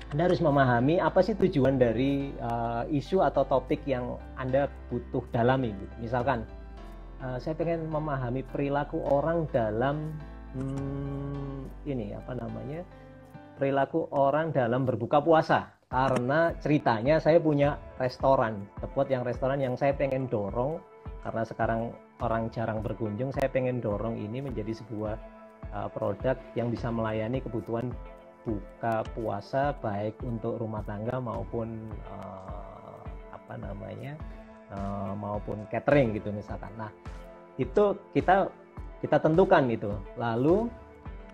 Anda harus memahami apa sih tujuan dari isu atau topik yang Anda butuh dalami. Misalkan, saya pengen memahami perilaku orang dalam ini apa namanya, perilaku orang dalam berbuka puasa. Karena ceritanya saya punya restoran, tepat yang restoran yang saya pengen dorong karena sekarang orang jarang berkunjung, saya pengen dorong ini menjadi sebuah produk yang bisa melayani kebutuhan buka puasa baik untuk rumah tangga maupun apa namanya maupun catering gitu misalkan. Nah itu kita tentukan gitu, lalu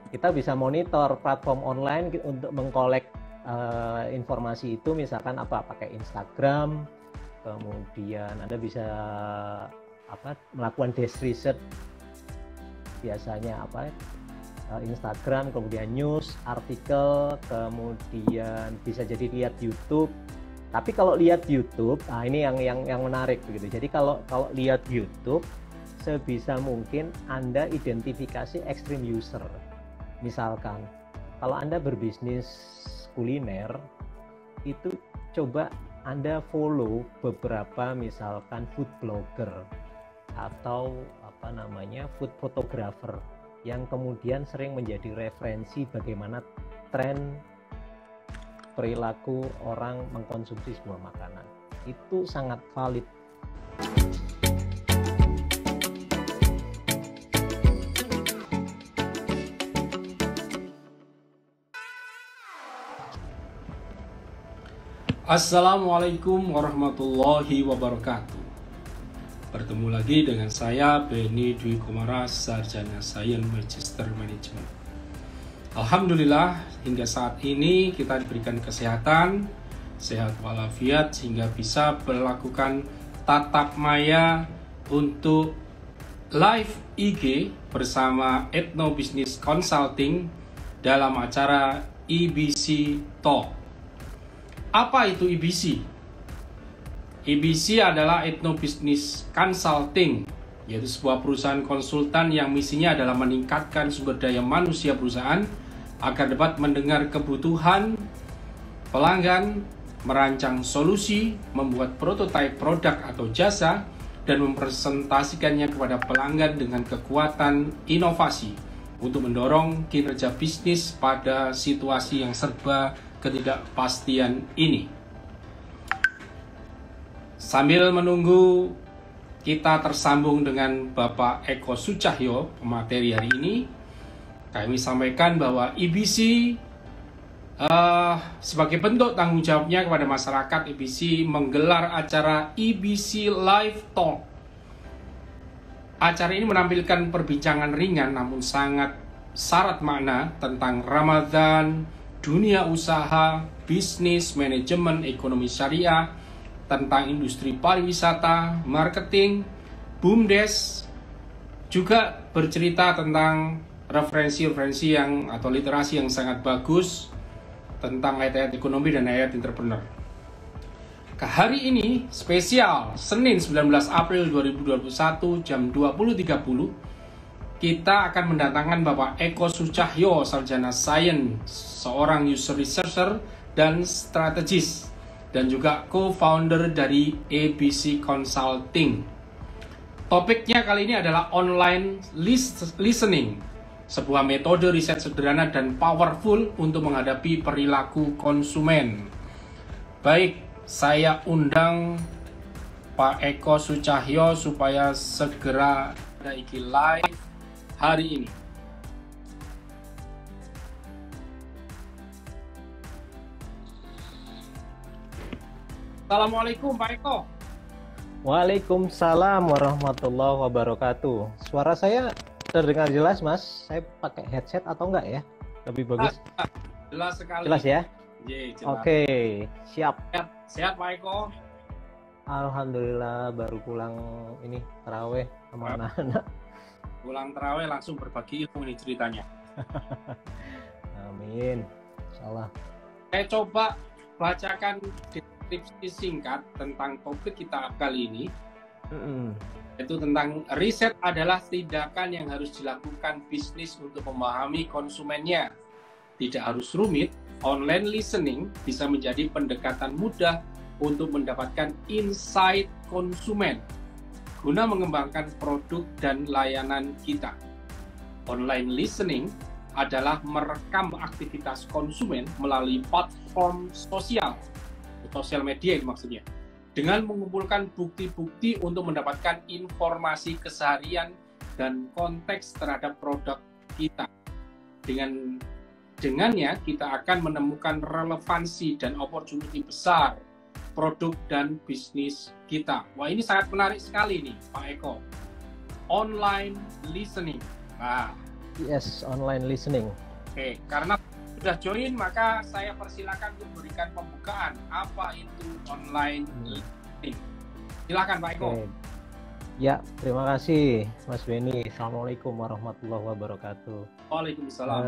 kita bisa monitor platform online untuk mengkolek informasi itu, misalkan apa pakai Instagram, kemudian Anda bisa melakukan desk research, biasanya Instagram, kemudian news, artikel, kemudian bisa jadi lihat YouTube. Tapi kalau lihat YouTube, nah ini yang menarik begitu. Jadi kalau lihat YouTube, sebisa mungkin Anda identifikasi extreme user. Misalkan, kalau Anda berbisnis kuliner, itu coba Anda follow beberapa misalkan food blogger atau food photographer yang kemudian sering menjadi referensi bagaimana tren perilaku orang mengkonsumsi sebuah makanan. Itu sangat valid. Assalamualaikum warahmatullahi wabarakatuh. Bertemu lagi dengan saya Beni Dwi Kumara, Sarjana Sains Magister Manajemen. Alhamdulillah hingga saat ini kita diberikan kesehatan, sehat walafiat sehingga bisa melakukan tatap maya untuk live IG bersama Ethno Business Consulting dalam acara EBC Talk. Apa itu EBC? EBC adalah Ethno Business Consulting, yaitu sebuah perusahaan konsultan yang misinya adalah meningkatkan sumber daya manusia perusahaan agar dapat mendengar kebutuhan pelanggan, merancang solusi, membuat prototipe produk atau jasa, dan mempresentasikannya kepada pelanggan dengan kekuatan inovasi untuk mendorong kinerja bisnis pada situasi yang serba ketidakpastian ini. Sambil menunggu kita tersambung dengan Bapak Eko Sucahyo, pemateri hari ini, kami sampaikan bahwa EBC sebagai bentuk tanggung jawabnya kepada masyarakat, EBC menggelar acara EBC Live Talk. Acara ini menampilkan perbincangan ringan namun sangat syarat makna tentang Ramadan, dunia usaha, bisnis, manajemen, ekonomi syariah, tentang industri pariwisata, marketing, BUMDes, juga bercerita tentang referensi-referensi atau literasi yang sangat bagus tentang ayat-ayat ekonomi dan ayat entrepreneur. Hari ini spesial Senin 19 April 2021 jam 20.30 kita akan mendatangkan Bapak Eko Sucahyo, Sarjana Sains, seorang user researcher dan strategis, dan juga co-founder dari EBC Consulting. Topiknya kali ini adalah online listening, sebuah metode riset sederhana dan powerful untuk menghadapi perilaku konsumen. Baik, saya undang Pak Eko Sucahyo supaya segera ada iki live hari ini. Assalamualaikum Pak Eko. Waalaikumsalam warahmatullahi wabarakatuh. Suara saya terdengar jelas, Mas? Saya pakai headset atau enggak ya? Lebih bagus? Jelas sekali. Jelas ya? Jelas. Oke, siap. Sehat Pak Eko? Alhamdulillah baru pulang ini taraweh sama anak-anak. Pulang taraweh langsung berbagi ilmu ini ceritanya. Amin. Insyaallah. Saya coba bacakan deskripsi singkat tentang topik kita kali ini. Itu tentang riset adalah tindakan yang harus dilakukan bisnis untuk memahami konsumennya. Tidak harus rumit, Online listening bisa menjadi pendekatan mudah untuk mendapatkan insight konsumen guna mengembangkan produk dan layanan kita. Online listening adalah merekam aktivitas konsumen melalui platform sosial media ini maksudnya, dengan mengumpulkan bukti-bukti untuk mendapatkan informasi keseharian dan konteks terhadap produk kita. Dengannya kita akan menemukan relevansi dan opportunity besar produk dan bisnis kita. Wah, ini sangat menarik sekali nih Pak Eko. Online listening. Nah, yes, online listening. Oke, karena sudah join maka saya persilakan untuk memberikan pembukaan apa itu online listening. Silakan Pak Eko. Oke. Ya, terima kasih Mas Benny. Assalamualaikum warahmatullahi wabarakatuh. Waalaikumsalam.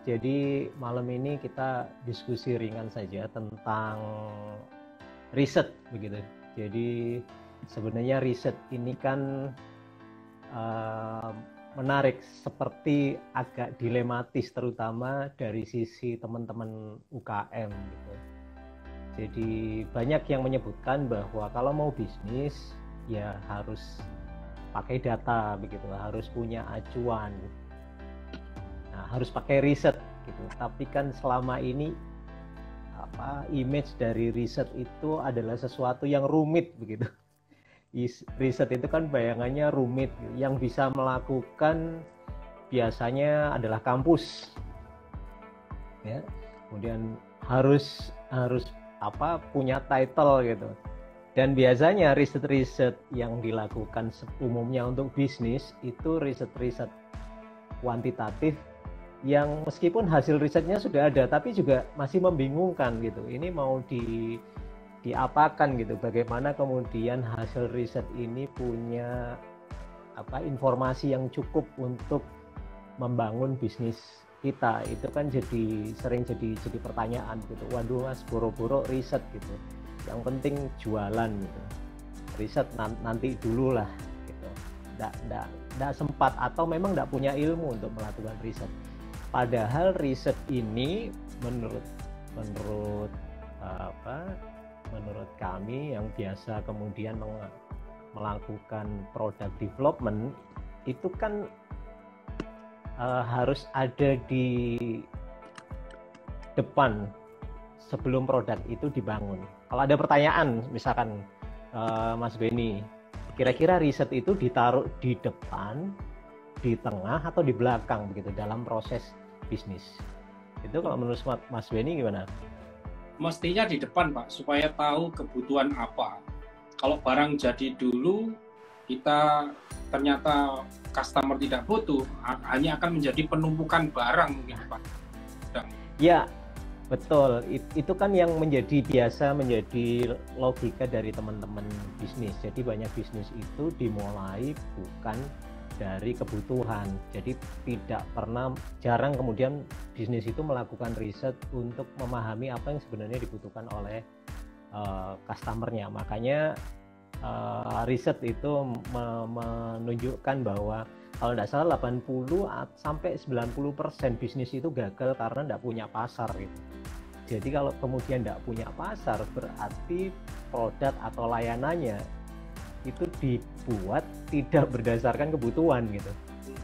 Jadi malam ini kita diskusi ringan saja tentang riset begitu. Jadi sebenarnya riset ini kan menarik, seperti agak dilematis terutama dari sisi teman-teman UKM gitu. Jadi banyak yang menyebutkan bahwa kalau mau bisnis ya harus pakai data begitu, harus punya acuan. Nah, harus pakai riset gitu. Tapi kan selama ini image dari riset itu adalah sesuatu yang rumit begitu. Riset itu kan bayangannya rumit, yang bisa melakukan biasanya adalah kampus. Ya. Kemudian harus punya title gitu. Dan biasanya riset-riset yang dilakukan umumnya untuk bisnis itu riset-riset kuantitatif yang meskipun hasil risetnya sudah ada tapi juga masih membingungkan gitu. Ini mau diapakan gitu, bagaimana kemudian hasil riset ini punya informasi yang cukup untuk membangun bisnis kita. Itu kan sering jadi pertanyaan gitu. Waduh Mas, boro-boro riset gitu, yang penting jualan gitu, riset nanti dulu lah gitu. Nggak sempat atau memang nggak punya ilmu untuk melakukan riset. Padahal riset ini menurut kami yang biasa kemudian melakukan product development itu kan harus ada di depan sebelum produk itu dibangun. Kalau ada pertanyaan misalkan Mas Benny, kira-kira riset itu ditaruh di depan, di tengah atau di belakang begitu dalam proses bisnis? Itu kalau menurut Mas Benny gimana? Mestinya di depan Pak, supaya tahu kebutuhan apa. Kalau barang jadi dulu, kita ternyata customer tidak butuh, hanya akan menjadi penumpukan barang mungkin Pak. Ya, betul. Itu kan yang biasa menjadi logika dari teman-teman bisnis. Jadi banyak bisnis itu dimulai bukan dari kebutuhan. Jadi jarang kemudian bisnis itu melakukan riset untuk memahami apa yang sebenarnya dibutuhkan oleh customer-nya. Makanya riset itu menunjukkan bahwa kalau tidak salah 80 sampai 90% bisnis itu gagal karena tidak punya pasar gitu. Jadi kalau kemudian tidak punya pasar, berarti produk atau layanannya itu dibuat tidak berdasarkan kebutuhan gitu.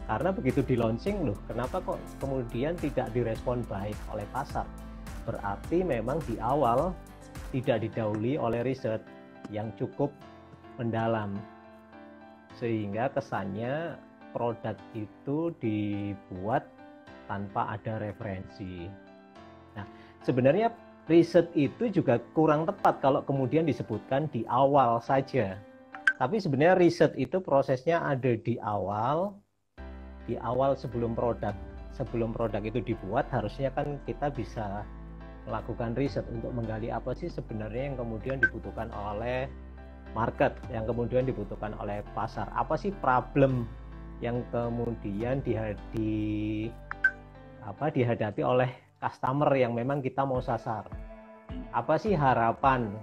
Karena begitu di launching, loh kenapa kok kemudian tidak direspon baik oleh pasar? Berarti memang di awal tidak didahului oleh riset yang cukup mendalam, sehingga kesannya produk itu dibuat tanpa ada referensi. Nah, sebenarnya riset itu juga kurang tepat kalau kemudian disebutkan di awal saja. Tapi sebenarnya riset itu prosesnya ada di awal sebelum produk itu dibuat. Harusnya kan kita bisa melakukan riset untuk menggali apa sih sebenarnya yang kemudian dibutuhkan oleh market, yang kemudian dibutuhkan oleh pasar. Apa sih problem yang kemudian dihadapi oleh customer yang memang kita mau sasar. Apa sih harapan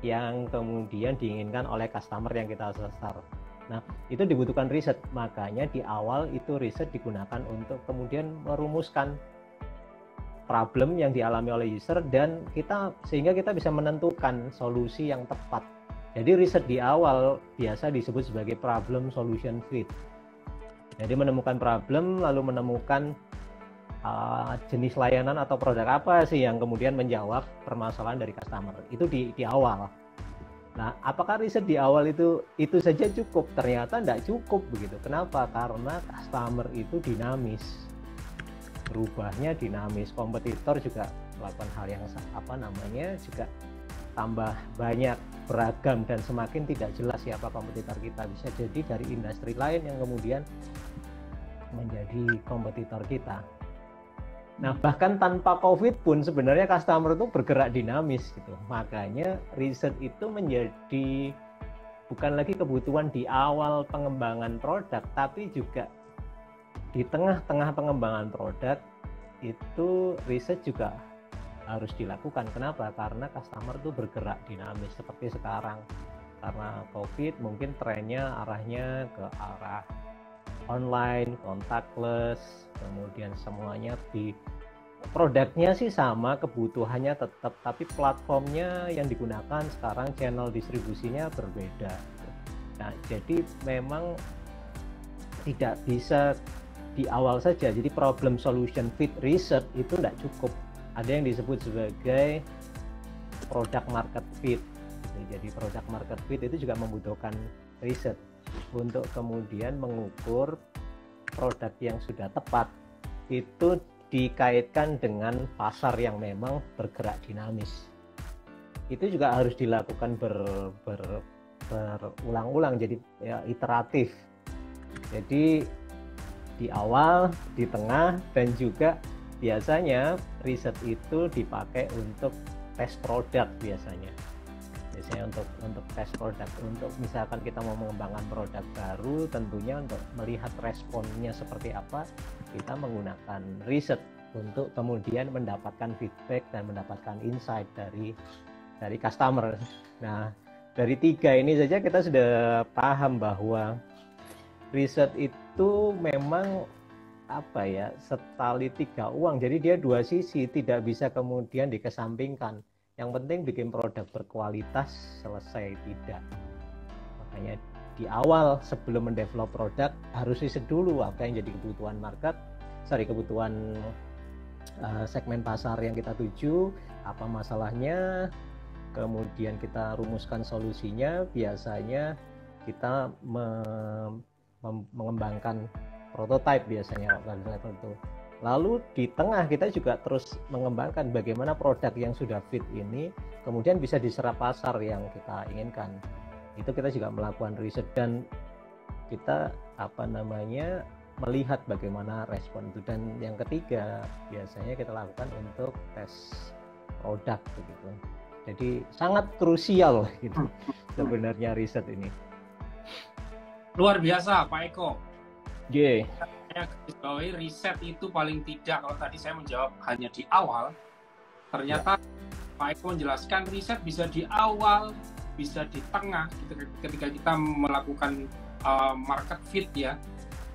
yang kemudian diinginkan oleh customer yang kita sasar. Nah, itu dibutuhkan riset. Makanya di awal itu riset digunakan untuk kemudian merumuskan problem yang dialami oleh user, dan sehingga kita bisa menentukan solusi yang tepat. Jadi riset di awal biasa disebut sebagai problem solution fit. Jadi menemukan problem lalu menemukan jenis layanan atau produk apa sih yang kemudian menjawab permasalahan dari customer. Itu di awal. Nah, apakah riset di awal itu saja cukup? Ternyata tidak cukup begitu. Kenapa? Karena customer itu dinamis. Berubahnya dinamis. Kompetitor juga melakukan hal yang juga tambah banyak, beragam, dan semakin tidak jelas siapa kompetitor kita. Bisa jadi dari industri lain yang kemudian menjadi kompetitor kita. Nah, bahkan tanpa COVID pun sebenarnya customer itu bergerak dinamis gitu. Makanya riset itu menjadi bukan lagi kebutuhan di awal pengembangan produk, tapi juga di tengah-tengah pengembangan produk itu riset juga harus dilakukan. Kenapa? Karena customer itu bergerak dinamis seperti sekarang. Karena COVID mungkin trennya arahnya ke arah online, contactless, kemudian semuanya di produknya sih sama, kebutuhannya tetap, tapi platformnya yang digunakan sekarang, channel distribusinya berbeda. Nah, jadi memang tidak bisa di awal saja. Jadi problem solution fit research itu tidak cukup. Ada yang disebut sebagai product market fit. Jadi product market fit itu juga membutuhkan riset untuk kemudian mengukur produk yang sudah tepat itu dikaitkan dengan pasar yang memang bergerak dinamis. Itu juga harus dilakukan berulang-ulang, jadi ya, iteratif. Jadi di awal, di tengah, dan juga biasanya riset itu dipakai untuk tes produk biasanya untuk tes produk. Untuk misalkan kita mau mengembangkan produk baru, tentunya untuk melihat responnya seperti apa, kita menggunakan riset untuk kemudian mendapatkan feedback dan mendapatkan insight dari customer. Nah, dari 3 ini saja kita sudah paham bahwa riset itu memang setali 3 uang. Jadi dia 2 sisi, tidak bisa kemudian dikesampingkan. Yang penting bikin produk berkualitas, selesai, tidak. Makanya di awal sebelum mendevelop produk harus riset dulu apa yang jadi kebutuhan segmen pasar yang kita tuju, apa masalahnya, kemudian kita rumuskan solusinya. Biasanya kita mengembangkan prototype biasanya level itu. Lalu di tengah kita juga terus mengembangkan bagaimana produk yang sudah fit ini kemudian bisa diserap pasar yang kita inginkan. Itu kita juga melakukan riset, dan kita melihat bagaimana respon itu. Dan yang ketiga biasanya kita lakukan untuk tes produk begitu. Jadi sangat krusial gitu sebenarnya riset ini. Luar biasa Pak Eko. Yeah. Saya riset itu paling tidak, kalau tadi saya menjawab hanya di awal, ternyata Pak Eko menjelaskan riset bisa di awal, bisa di tengah ketika kita melakukan market fit ya,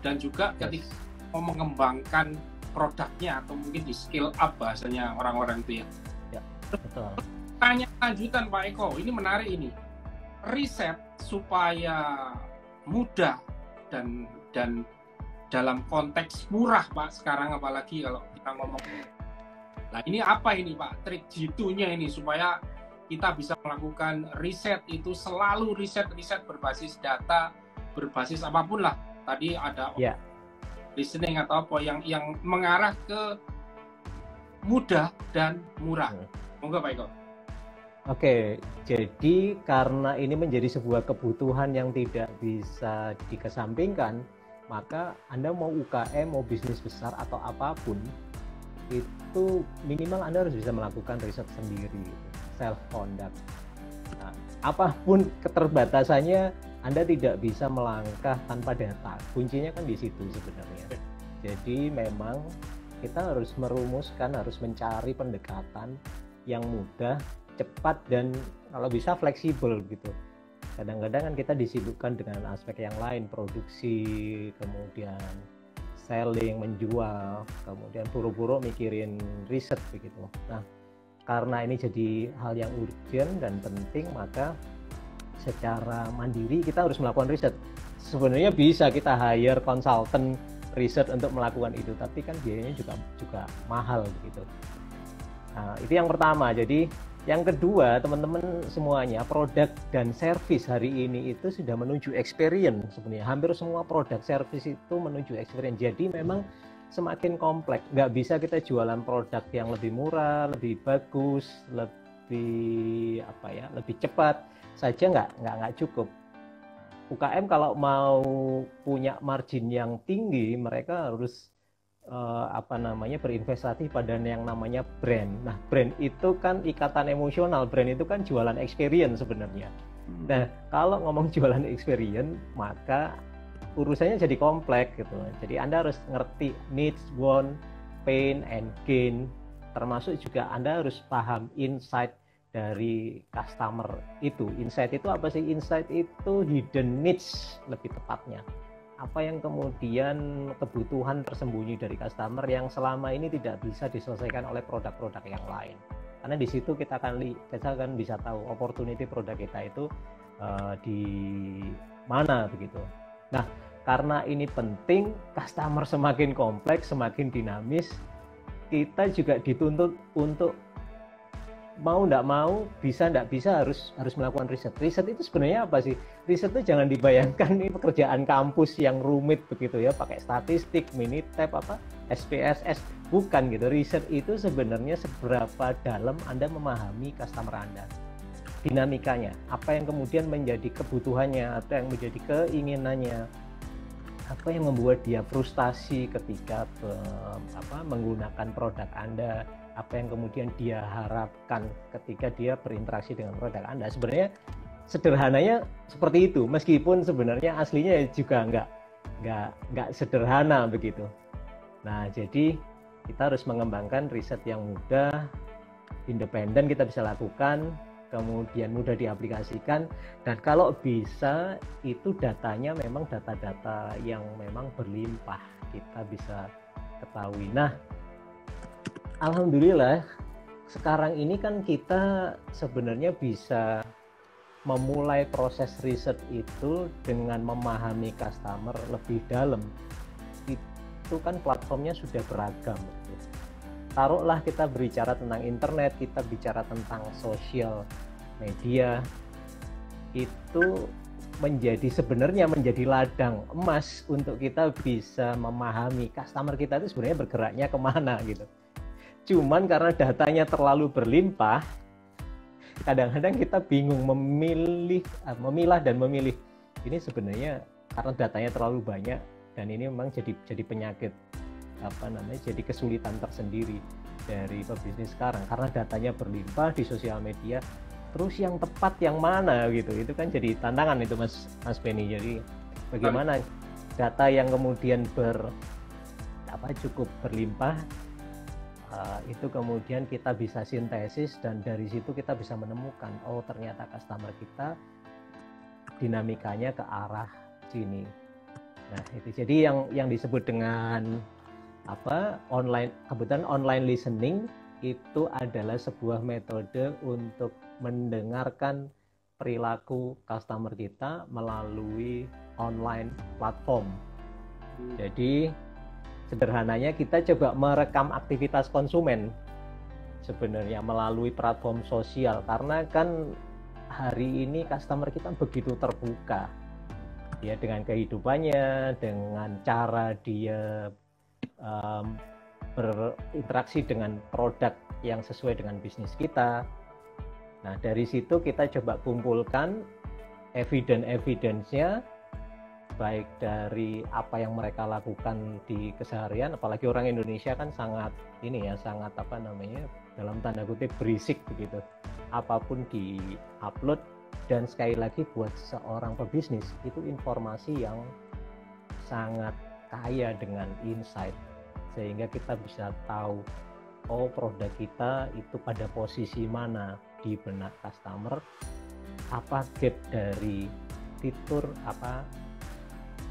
dan juga ketika mau mengembangkan produknya atau mungkin di skill up bahasanya orang-orang itu ya. Betul. Tanya lanjutan Pak Eko, ini menarik ini. Riset supaya mudah dan dalam konteks murah Pak sekarang, apalagi kalau kita ngomong. Nah, ini apa ini Pak trik jitunya ini supaya kita bisa melakukan riset itu selalu riset berbasis data, berbasis apapun lah. Tadi ada listening atau apa yang mengarah ke mudah dan murah. Monggo Pak Eko. Oke, jadi karena ini menjadi sebuah kebutuhan yang tidak bisa dikesampingkan, maka Anda mau UKM, mau bisnis besar atau apapun, itu minimal Anda harus bisa melakukan riset sendiri, self-conduct. Nah, apapun keterbatasannya, Anda tidak bisa melangkah tanpa data. Kuncinya kan di situ sebenarnya. Jadi memang kita harus merumuskan, harus mencari pendekatan yang mudah, cepat, dan kalau bisa fleksibel gitu. Kadang-kadang kan kita disibukkan dengan aspek yang lain, produksi, kemudian selling, menjual, kemudian buru-buru mikirin riset begitu. Nah, karena ini jadi hal yang urgent dan penting, maka secara mandiri kita harus melakukan riset. Sebenarnya bisa kita hire konsultan riset untuk melakukan itu, tapi kan biayanya juga mahal begitu. Nah, itu yang pertama. Jadi yang kedua, teman-teman semuanya, produk dan service hari ini itu sudah menuju experience sebenarnya. Hampir semua produk service itu menuju experience. Jadi memang semakin kompleks. Nggak bisa kita jualan produk yang lebih murah, lebih bagus, lebih lebih cepat saja nggak cukup. UKM kalau mau punya margin yang tinggi, mereka harus berinvestasi pada yang namanya brand. Nah, brand itu kan ikatan emosional, brand itu kan jualan experience sebenarnya. Nah, kalau ngomong jualan experience, maka urusannya jadi kompleks gitu. Jadi Anda harus ngerti needs, want, pain, and gain. Termasuk juga Anda harus paham insight dari customer itu. Insight itu apa sih? Insight itu hidden needs lebih tepatnya. Apa yang kemudian kebutuhan tersembunyi dari customer yang selama ini tidak bisa diselesaikan oleh produk-produk yang lain. Karena di situ kita akan bisa tahu opportunity produk kita itu di mana begitu. Nah, karena ini penting, customer semakin kompleks, semakin dinamis, kita juga dituntut untuk mau nggak mau, bisa nggak bisa harus melakukan riset. Riset itu sebenarnya apa sih? Riset itu jangan dibayangkan ini pekerjaan kampus yang rumit begitu ya, pakai statistik, Minitab, SPSS, bukan gitu. Riset itu sebenarnya seberapa dalam Anda memahami customer Anda, dinamikanya, apa yang kemudian menjadi kebutuhannya atau yang menjadi keinginannya, apa yang membuat dia frustasi ketika menggunakan produk Anda, apa yang kemudian dia harapkan ketika dia berinteraksi dengan produk Anda. Sebenarnya sederhananya seperti itu, meskipun sebenarnya aslinya juga nggak sederhana begitu. Nah, jadi kita harus mengembangkan riset yang mudah, independen kita bisa lakukan, kemudian mudah diaplikasikan, dan kalau bisa itu datanya memang data-data yang memang berlimpah kita bisa ketahui. Nah, alhamdulillah sekarang ini kan kita sebenarnya bisa memulai proses riset itu dengan memahami customer lebih dalam. Itu kan platformnya sudah beragam. Taruhlah kita berbicara tentang internet, kita bicara tentang sosial media, itu sebenarnya menjadi ladang emas untuk kita bisa memahami customer kita itu sebenarnya bergeraknya kemana gitu. Cuman karena datanya terlalu berlimpah, kadang-kadang kita bingung memilah dan memilih. Ini sebenarnya karena datanya terlalu banyak, dan ini memang jadi penyakit, jadi kesulitan tersendiri dari pebisnis sekarang, karena datanya berlimpah di sosial media. Terus yang tepat yang mana gitu, itu kan jadi tantangan itu Mas Benny. Jadi bagaimana data yang kemudian cukup berlimpah, itu kemudian kita bisa sintesis, dan dari situ kita bisa menemukan, oh ternyata customer kita dinamikanya ke arah sini. Nah, itu jadi yang disebut dengan kebetulan online listening itu adalah sebuah metode untuk mendengarkan perilaku customer kita melalui online platform. Jadi sederhananya kita coba merekam aktivitas konsumen sebenarnya melalui platform sosial, karena kan hari ini customer kita begitu terbuka ya dengan kehidupannya, dengan cara dia berinteraksi dengan produk yang sesuai dengan bisnis kita. Nah, dari situ kita coba kumpulkan evidence-nya, baik dari apa yang mereka lakukan di keseharian, apalagi orang Indonesia kan sangat dalam tanda kutip berisik begitu, apapun di-upload. Dan sekali lagi buat seorang pebisnis itu informasi yang sangat kaya dengan insight, sehingga kita bisa tahu produk kita itu pada posisi mana di benak customer, apa gap dari fitur, apa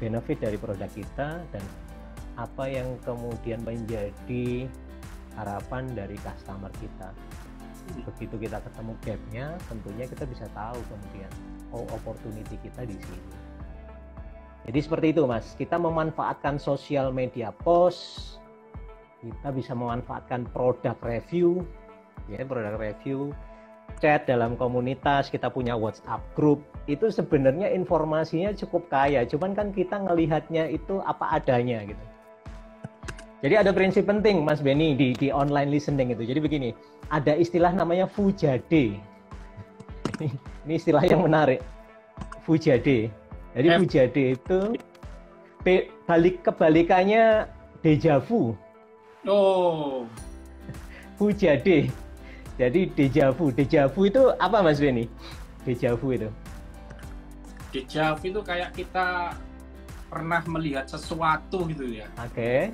benefit dari produk kita, dan apa yang kemudian menjadi harapan dari customer kita. Begitu kita ketemu gap-nya, tentunya kita bisa tahu kemudian opportunity kita di sini. Jadi seperti itu Mas, kita memanfaatkan sosial media post, kita bisa memanfaatkan produk review, ya produk review, chat dalam komunitas, kita punya WhatsApp group, itu sebenarnya informasinya cukup kaya, cuman kan kita ngelihatnya itu apa adanya gitu. Jadi ada prinsip penting Mas Benny di online listening itu. Jadi begini, ada istilah namanya Fujade. Ini istilah yang menarik. Fujade. Jadi Fujade itu kebalikannya deja vu. Oh. Fujade. Jadi deja vu. Deja vu itu apa Mas Benny? Deja vu itu. Deja vu itu kayak kita pernah melihat sesuatu gitu ya. Oke.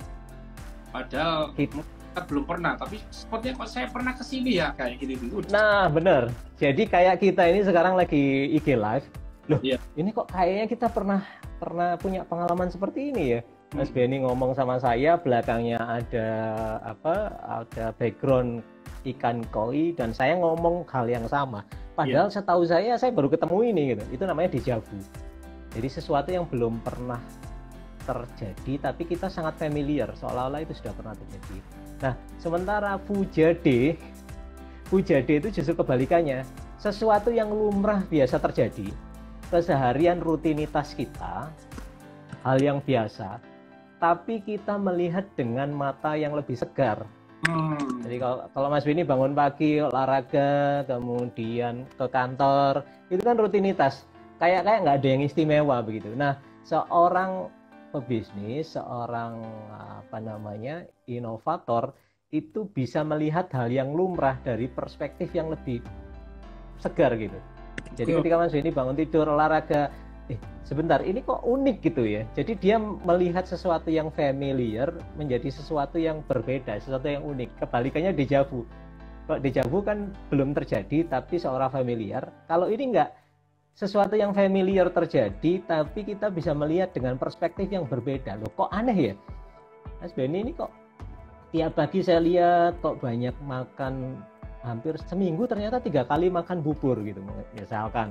Padahal kita belum pernah, tapi sepertinya kok saya pernah kesini ya kayak gitu. Nah bener, jadi kayak kita ini sekarang lagi IG live, loh ini kok kayaknya kita pernah punya pengalaman seperti ini ya. Mas Benny ngomong sama saya, belakangnya ada ada background ikan koi dan saya ngomong hal yang sama. Padahal setahu saya baru ketemu ini gitu. Itu namanya deja vu. Jadi sesuatu yang belum pernah terjadi tapi kita sangat familiar, seolah-olah itu sudah pernah terjadi. Nah, sementara Fujade itu justru kebalikannya. Sesuatu yang lumrah biasa terjadi, keseharian rutinitas kita, hal yang biasa, tapi kita melihat dengan mata yang lebih segar. Jadi kalau Mas Benny bangun pagi, olahraga, kemudian ke kantor, itu kan rutinitas. Kayak nggak ada yang istimewa begitu. Nah, seorang pebisnis, seorang inovator itu bisa melihat hal yang lumrah dari perspektif yang lebih segar gitu. Jadi ketika Mas Benny bangun tidur, olahraga, sebentar ini kok unik gitu ya. Jadi dia melihat sesuatu yang familiar menjadi sesuatu yang berbeda, sesuatu yang unik. Kebalikannya deja vu. Kalau deja vu kan belum terjadi tapi seorang familiar. Kalau ini enggak, sesuatu yang familiar terjadi tapi kita bisa melihat dengan perspektif yang berbeda. Loh kok aneh ya Mas Benny, ini kok tiap pagi saya lihat kok banyak makan, hampir seminggu ternyata 3 kali makan bubur gitu misalkan.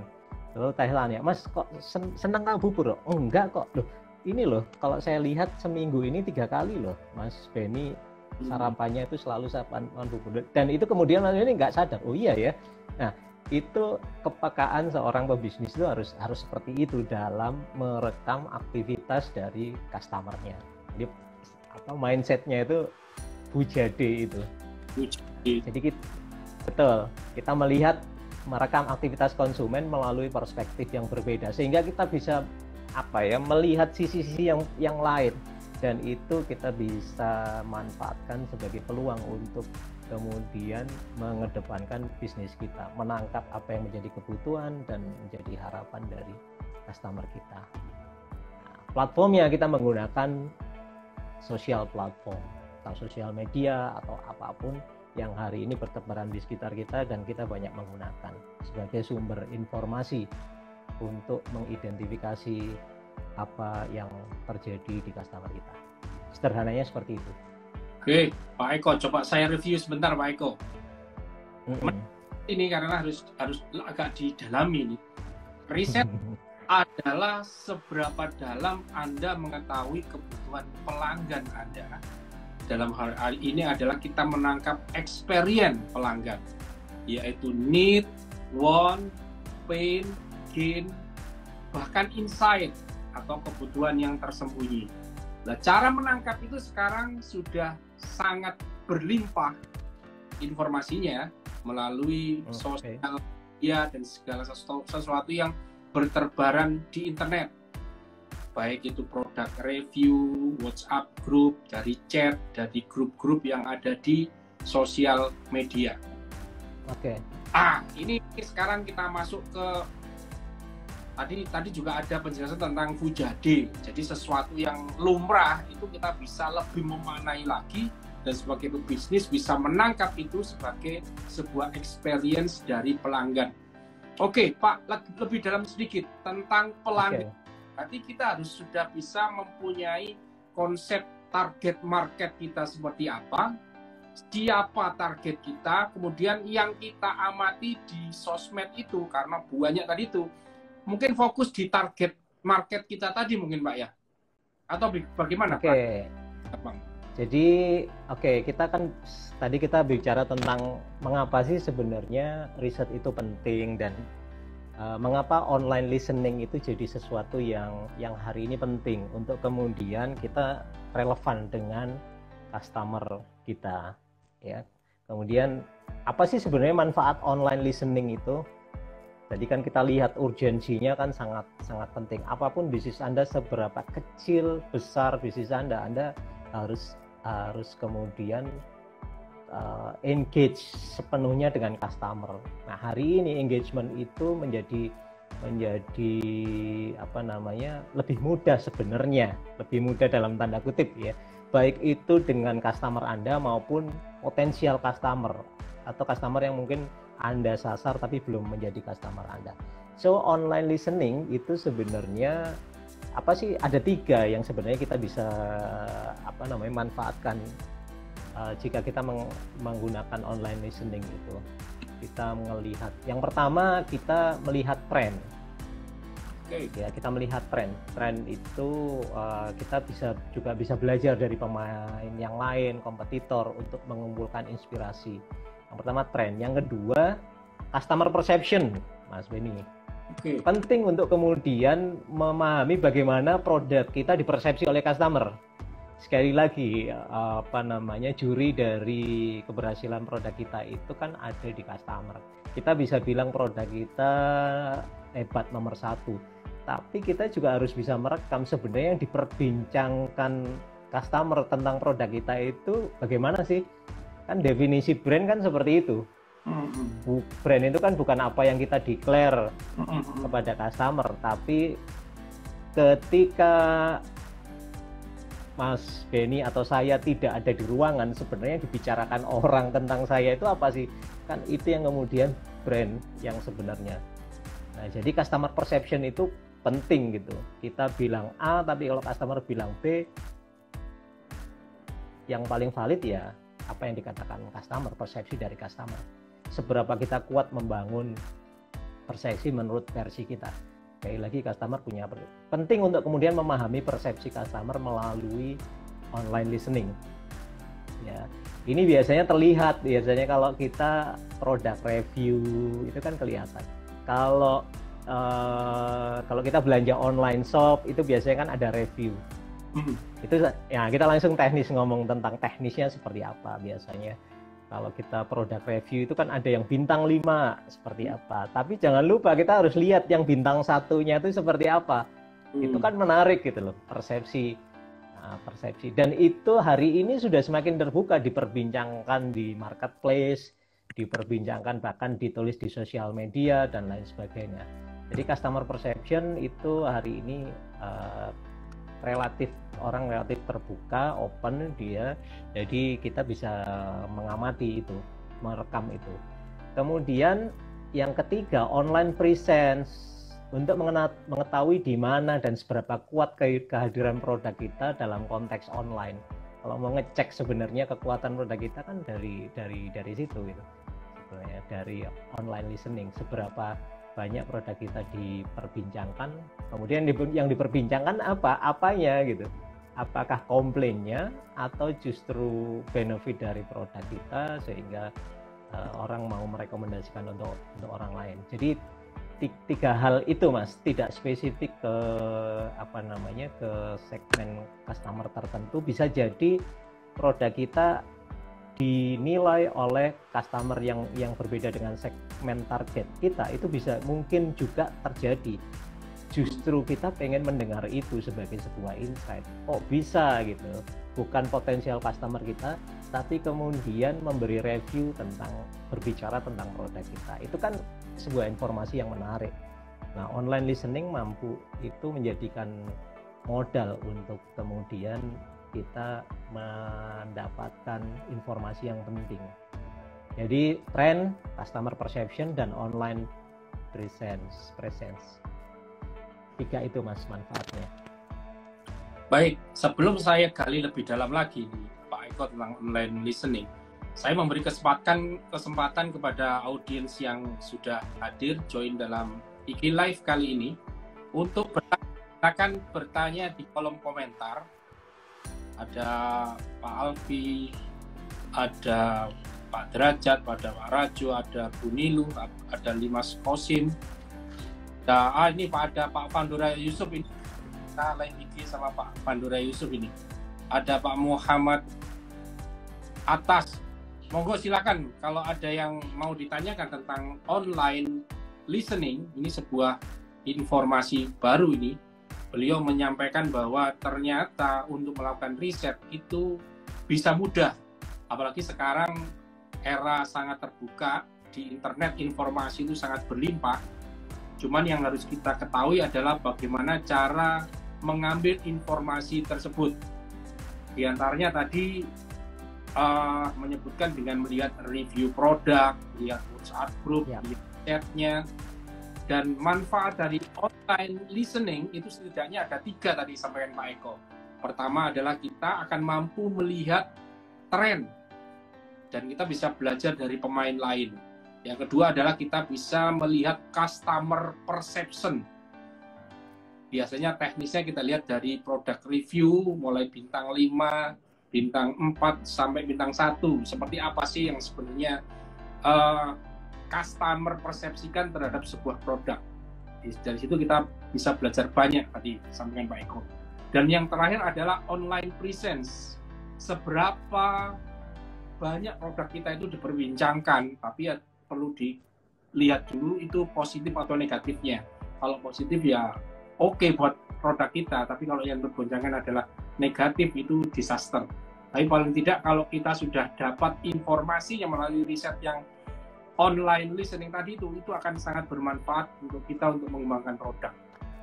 Lalu tanya, Mas kok seneng nggak bubur? Oh enggak kok. Loh ini loh, kalau saya lihat seminggu ini 3 kali loh Mas Benny sarapannya itu selalu sarapan bubur. Dan itu kemudian Mas Benny nggak sadar, oh iya ya. Nah itu kepekaan seorang pebisnis itu harus seperti itu dalam merekam aktivitas dari customer-nya. Jadi mindset-nya itu Fujade itu. Jadi kita melihat merekam aktivitas konsumen melalui perspektif yang berbeda sehingga kita bisa melihat sisi-sisi yang lain, dan itu kita bisa manfaatkan sebagai peluang untuk kemudian mengedepankan bisnis kita, menangkap apa yang menjadi kebutuhan dan menjadi harapan dari customer kita. Nah, platformnya kita menggunakan sosial platform atau sosial media atau apapun yang hari ini bertebaran di sekitar kita dan kita banyak menggunakan sebagai sumber informasi untuk mengidentifikasi apa yang terjadi di customer kita. Sederhananya seperti itu. Oke, Pak Eko, coba saya review sebentar Pak Eko. Ini karena harus agak didalami nih. Riset adalah seberapa dalam Anda mengetahui kebutuhan pelanggan Anda. Dalam hal ini adalah kita menangkap experience pelanggan, yaitu need, want, pain, gain, bahkan insight atau kebutuhan yang tersembunyi. Nah, cara menangkap itu sekarang sudah sangat berlimpah informasinya melalui sosial media dan segala sesuatu yang berterbaran di internet. Baik itu produk review, WhatsApp group, dari chat, dari grup-grup yang ada di sosial media. Ini sekarang kita masuk ke tadi juga ada penjelasan tentang Fujade. Jadi sesuatu yang lumrah itu kita bisa lebih memaknai lagi dan sebagai pebisnis bisa menangkap itu sebagai sebuah experience dari pelanggan. Oke, Pak, lebih dalam sedikit tentang pelanggan. Berarti kita harus sudah bisa mempunyai konsep target market kita seperti apa, siapa target kita, kemudian yang kita amati di sosmed itu, karena banyak tadi itu, mungkin fokus di target market kita tadi mungkin Pak ya? Atau bagaimana Pak? Bang? Jadi kita kan tadi kita bicara tentang mengapa sih sebenarnya riset itu penting dan mengapa online listening itu jadi sesuatu yang hari ini penting untuk kemudian kita relevan dengan customer kita, ya. Kemudian apa sih sebenarnya manfaat online listening itu? Tadi kan kita lihat urgensinya kan sangat penting. Apapun bisnis Anda, seberapa kecil besar bisnis Anda harus kemudian engage sepenuhnya dengan customer. Nah, hari ini engagement itu menjadi lebih mudah sebenarnya, lebih mudah dalam tanda kutip ya. Baik itu dengan customer Anda maupun potensial customer atau customer yang mungkin Anda sasar tapi belum menjadi customer Anda. So online listening itu sebenarnya ada 3 yang sebenarnya kita bisa manfaatkan jika kita menggunakan online listening itu. Kita melihat, yang pertama kita melihat tren. Ya, kita melihat tren itu kita juga bisa belajar dari pemain yang lain, kompetitor, untuk mengumpulkan inspirasi. Yang pertama tren, yang kedua customer perception, Mas Benny. Penting untuk kemudian memahami bagaimana produk kita dipersepsi oleh customer. Sekali lagi juri dari keberhasilan produk kita itu kan ada di customer. Kita bisa bilang produk kita hebat nomor 1, tapi kita juga harus bisa merekam sebenarnya yang diperbincangkan customer tentang produk kita itu bagaimana sih. Kan definisi brand kan seperti itu. Brand itu kan bukan apa yang kita declare kepada customer, tapi ketika Mas Benny atau saya tidak ada di ruangan, sebenarnya dibicarakan orang tentang saya itu apa sih? Kan itu yang kemudian brand yang sebenarnya. Nah, jadi customer perception itu penting gitu. Kita bilang A, tapi kalau customer bilang B, yang paling valid ya apa yang dikatakan customer, persepsi dari customer. Seberapa kita kuat membangun persepsi menurut versi kita. Sekali lagi customer punya penting untuk kemudian memahami persepsi customer melalui online listening. Ya, ini biasanya terlihat kalau kita produk review itu kan kelihatan. Kalau kita belanja online shop itu biasanya kan ada review. Itu ya kita langsung teknis ngomong tentang teknisnya seperti apa biasanya. Kalau kita produk review itu kan ada yang bintang 5 seperti apa. Tapi jangan lupa kita harus lihat yang bintang 1-nya itu seperti apa. Itu kan menarik gitu loh, persepsi. Nah, persepsi. Dan itu hari ini sudah semakin terbuka, diperbincangkan di marketplace, diperbincangkan bahkan ditulis di sosial media dan lain sebagainya. Jadi customer perception itu hari ini orang relatif terbuka, open dia, jadi kita bisa mengamati itu, merekam itu. Kemudian yang ketiga online presence, untuk mengetahui di mana dan seberapa kuat kehadiran produk kita dalam konteks online. Kalau mau ngecek sebenarnya kekuatan produk kita kan dari situ gitu, sebenarnya dari online listening, seberapa banyak produk kita diperbincangkan, kemudian yang diperbincangkan apanya gitu, apakah komplainnya atau justru benefit dari produk kita sehingga orang mau merekomendasikan untuk orang lain. Jadi 3 hal itu Mas, tidak spesifik ke ke segmen customer tertentu. Bisa jadi produk kita dinilai oleh customer yang berbeda dengan segmen target kita, itu bisa mungkin juga terjadi. Justru kita pengen mendengar itu sebagai sebuah insight. Oh bisa gitu, bukan potensial customer kita, tapi kemudian memberi review berbicara tentang produk kita. Itu kan sebuah informasi yang menarik. Nah, online listening mampu itu menjadikan modal untuk kemudian kita mendapatkan informasi yang penting. Jadi tren, customer perception, dan online presence. 3 itu Mas manfaatnya. Baik, sebelum saya gali lebih dalam lagi nih, Pak Eko tentang online listening, saya memberi kesempatan kepada audiens yang sudah hadir join dalam IG Live kali ini untuk bertanya di kolom komentar. Ada Pak Alfi, ada Pak Derajat, ada Pak Rajo, ada Bu Nilu, ada Limas Kosim, ini ada Pak Pandura Yusuf ini. Kita live IG sama Pak Pandura Yusuf ini. Ada Pak Muhammad Atas. Monggo silakan kalau ada yang mau ditanyakan tentang online listening, ini sebuah informasi baru ini. Beliau menyampaikan bahwa ternyata untuk melakukan riset itu bisa mudah. Apalagi sekarang era sangat terbuka, di internet informasi itu sangat berlimpah. Cuman yang harus kita ketahui adalah bagaimana cara mengambil informasi tersebut. Di antaranya tadi menyebutkan dengan melihat review produk, lihat WhatsApp group, lihat chatnya, dan manfaat dari online listening itu setidaknya ada 3 tadi sampaikan Pak Eko. Pertama adalah kita akan mampu melihat tren dan kita bisa belajar dari pemain lain. Yang kedua adalah kita bisa melihat customer perception. Biasanya teknisnya kita lihat dari produk review mulai bintang 5, bintang 4 sampai bintang 1. Seperti apa sih yang sebenarnya customer persepsikan terhadap sebuah produk. Dari situ kita bisa belajar banyak tadi sampaikan Pak Eko. Dan yang terakhir adalah online presence. Seberapa banyak produk kita itu diperbincangkan, tapi ya perlu dilihat dulu itu positif atau negatifnya. Kalau positif ya oke buat produk kita, tapi kalau yang tergoncangkan adalah negatif itu disaster. Tapi paling tidak kalau kita sudah dapat informasinya melalui riset yang online listening tadi itu akan sangat bermanfaat untuk kita untuk mengembangkan produk.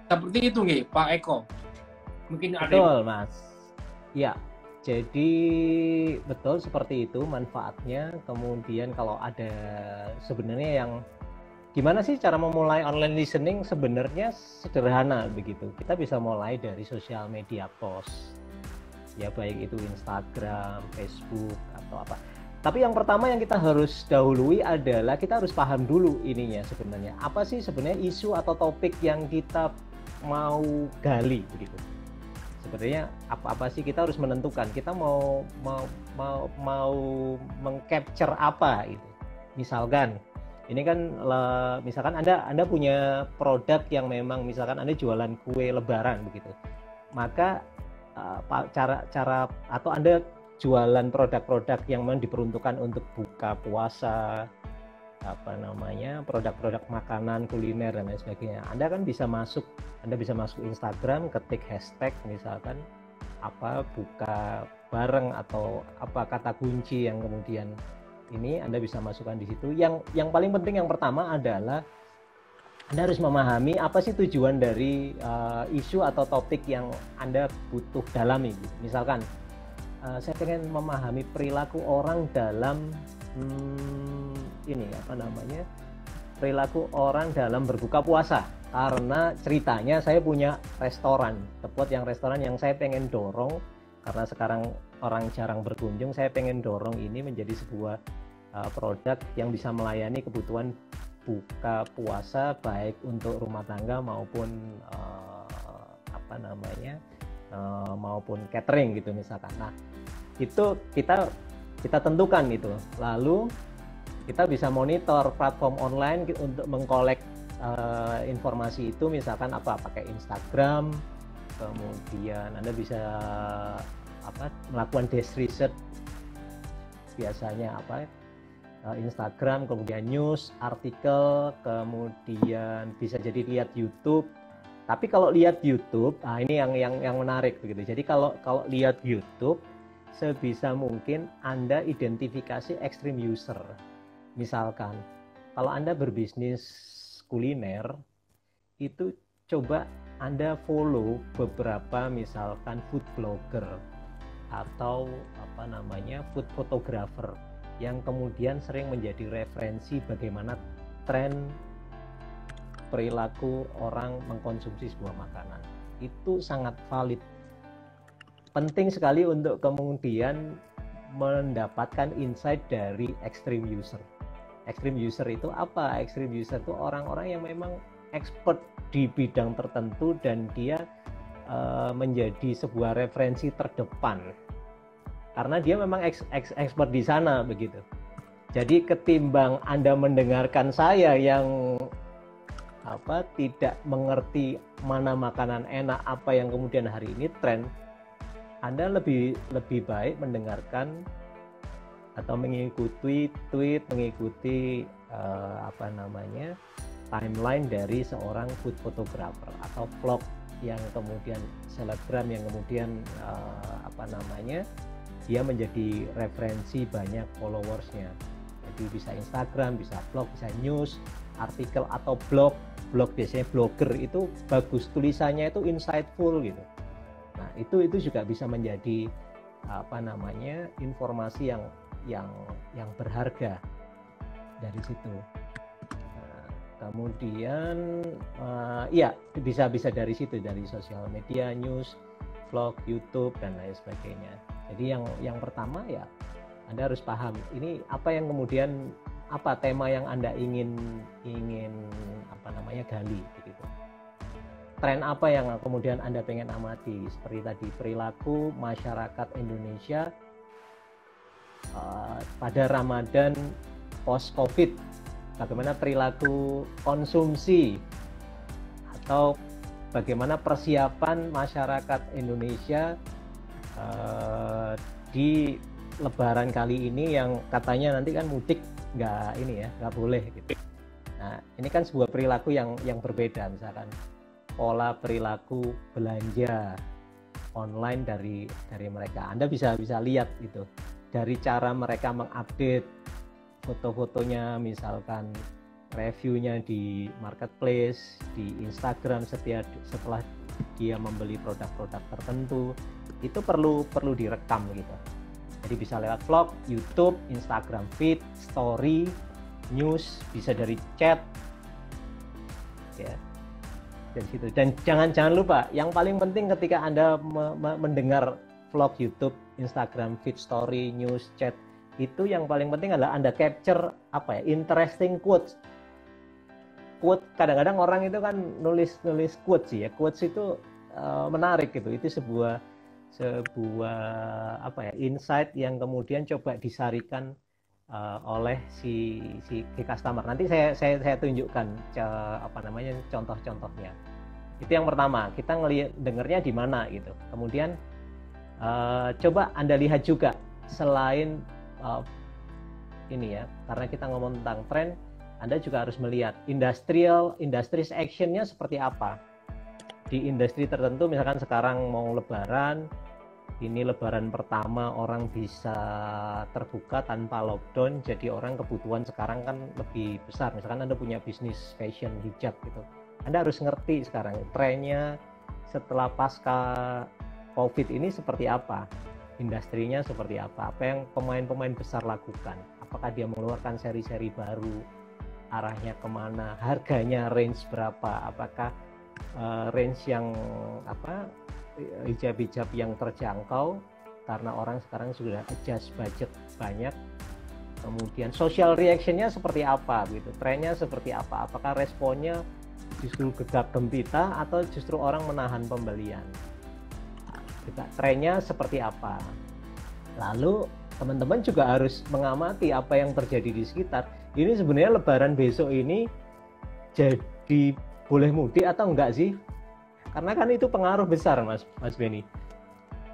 Seperti itu nih Pak Eko. Mungkin ada betul Mas. Ya, jadi betul seperti itu manfaatnya. Kemudian kalau ada sebenarnya yang gimana sih cara memulai online listening, sebenarnya sederhana begitu. Kita bisa mulai dari sosial media post. Ya baik itu Instagram, Facebook atau apa. Tapi yang pertama yang kita harus dahului adalah kita harus paham dulu ininya sebenarnya. Apa sih sebenarnya isu atau topik yang kita mau gali begitu. Sebenarnya apa sih kita harus menentukan kita mau mengcapture apa itu. Misalkan ini kan misalkan Anda punya produk yang memang misalkan Anda jualan kue lebaran begitu. Maka cara atau Anda jualan produk-produk yang memang diperuntukkan untuk buka puasa, produk-produk makanan, kuliner dan lain sebagainya. Anda kan bisa masuk Instagram, ketik hashtag misalkan buka bareng atau kata kunci yang kemudian ini Anda bisa masukkan di situ. Yang paling penting yang pertama adalah Anda harus memahami apa sih tujuan dari isu atau topik yang Anda butuh dalami. Misalkan saya pengen memahami perilaku orang dalam perilaku orang dalam berbuka puasa, karena ceritanya saya punya restoran yang saya pengen dorong, karena sekarang orang jarang berkunjung, saya pengen dorong ini menjadi sebuah produk yang bisa melayani kebutuhan buka puasa baik untuk rumah tangga maupun maupun catering gitu misalkan. Nah, itu kita tentukan itu. Lalu kita bisa monitor platform online untuk mengkolek informasi itu, misalkan pakai Instagram, kemudian Anda bisa melakukan desk research, biasanya Instagram, kemudian news, artikel, kemudian bisa jadi lihat YouTube. Tapi kalau lihat YouTube, ini yang menarik begitu. Jadi kalau lihat YouTube, sebisa mungkin Anda identifikasi extreme user. Misalkan, kalau Anda berbisnis kuliner, itu coba Anda follow beberapa misalkan food blogger atau food photographer yang kemudian sering menjadi referensi bagaimana tren perilaku orang mengkonsumsi sebuah makanan. Itu sangat valid penting sekali untuk kemudian mendapatkan insight dari extreme user. Extreme user itu apa? Extreme user itu orang-orang yang memang expert di bidang tertentu dan dia menjadi sebuah referensi terdepan karena dia memang expert di sana begitu. Jadi ketimbang Anda mendengarkan saya yang tidak mengerti mana makanan enak, apa yang kemudian hari ini tren, Anda lebih baik mendengarkan atau mengikuti tweet, mengikuti timeline dari seorang food photographer atau vlog yang kemudian selebgram yang kemudian dia menjadi referensi banyak followersnya. Jadi bisa Instagram, bisa vlog, bisa news, artikel atau blog. Blog biasanya blogger itu bagus, tulisannya itu insightful gitu. Nah, itu juga bisa menjadi informasi yang berharga dari situ. Nah, kemudian bisa dari situ, dari sosial media, news, vlog, YouTube dan lain sebagainya. Jadi yang pertama ya Anda harus paham ini apa yang kemudian tema yang Anda ingin gali begitu. Tren apa yang kemudian Anda pengen amati, seperti tadi perilaku masyarakat Indonesia pada Ramadan post Covid, bagaimana perilaku konsumsi atau bagaimana persiapan masyarakat Indonesia di Lebaran kali ini yang katanya nanti kan mudik nggak boleh gitu. Nah, ini kan sebuah perilaku yang berbeda, misalkan pola perilaku belanja online dari mereka. Anda bisa lihat itu dari cara mereka mengupdate foto-fotonya, misalkan reviewnya di marketplace, di Instagram setelah dia membeli produk-produk tertentu, itu perlu direkam gitu. Jadi bisa lewat vlog, YouTube, Instagram feed, story, news, bisa dari chat, ya dari situ. Dan jangan lupa, yang paling penting ketika Anda mendengar vlog, YouTube, Instagram feed, story, news, chat, itu yang paling penting adalah Anda capture interesting quotes. Quote, kadang-kadang orang itu kan nulis quotes ya. Quotes itu menarik gitu. Itu sebuah insight yang kemudian coba disarikan oleh si customer. Nanti saya tunjukkan contoh-contohnya. Itu yang pertama, kita dengarnya di mana gitu. Kemudian coba Anda lihat juga selain karena kita ngomong tentang tren, Anda juga harus melihat industries actionnya seperti apa. Di industri tertentu, misalkan sekarang mau Lebaran, ini Lebaran pertama orang bisa terbuka tanpa lockdown, jadi orang kebutuhan sekarang kan lebih besar. Misalkan Anda punya bisnis fashion hijab gitu, Anda harus ngerti sekarang trennya setelah pasca COVID ini seperti apa, industrinya seperti apa yang pemain-pemain besar lakukan, apakah dia mengeluarkan seri-seri baru, arahnya kemana, harganya range berapa, apakah range yang hijab-hijab yang terjangkau karena orang sekarang sudah adjust budget banyak. Kemudian social reactionnya seperti apa gitu, trennya seperti apa, apakah responnya justru gegap gempita atau justru orang menahan pembelian, trennya seperti apa. Lalu teman-teman juga harus mengamati apa yang terjadi di sekitar. Ini sebenarnya Lebaran besok ini jadi boleh mudik atau enggak sih? Karena kan itu pengaruh besar, Mas Benny.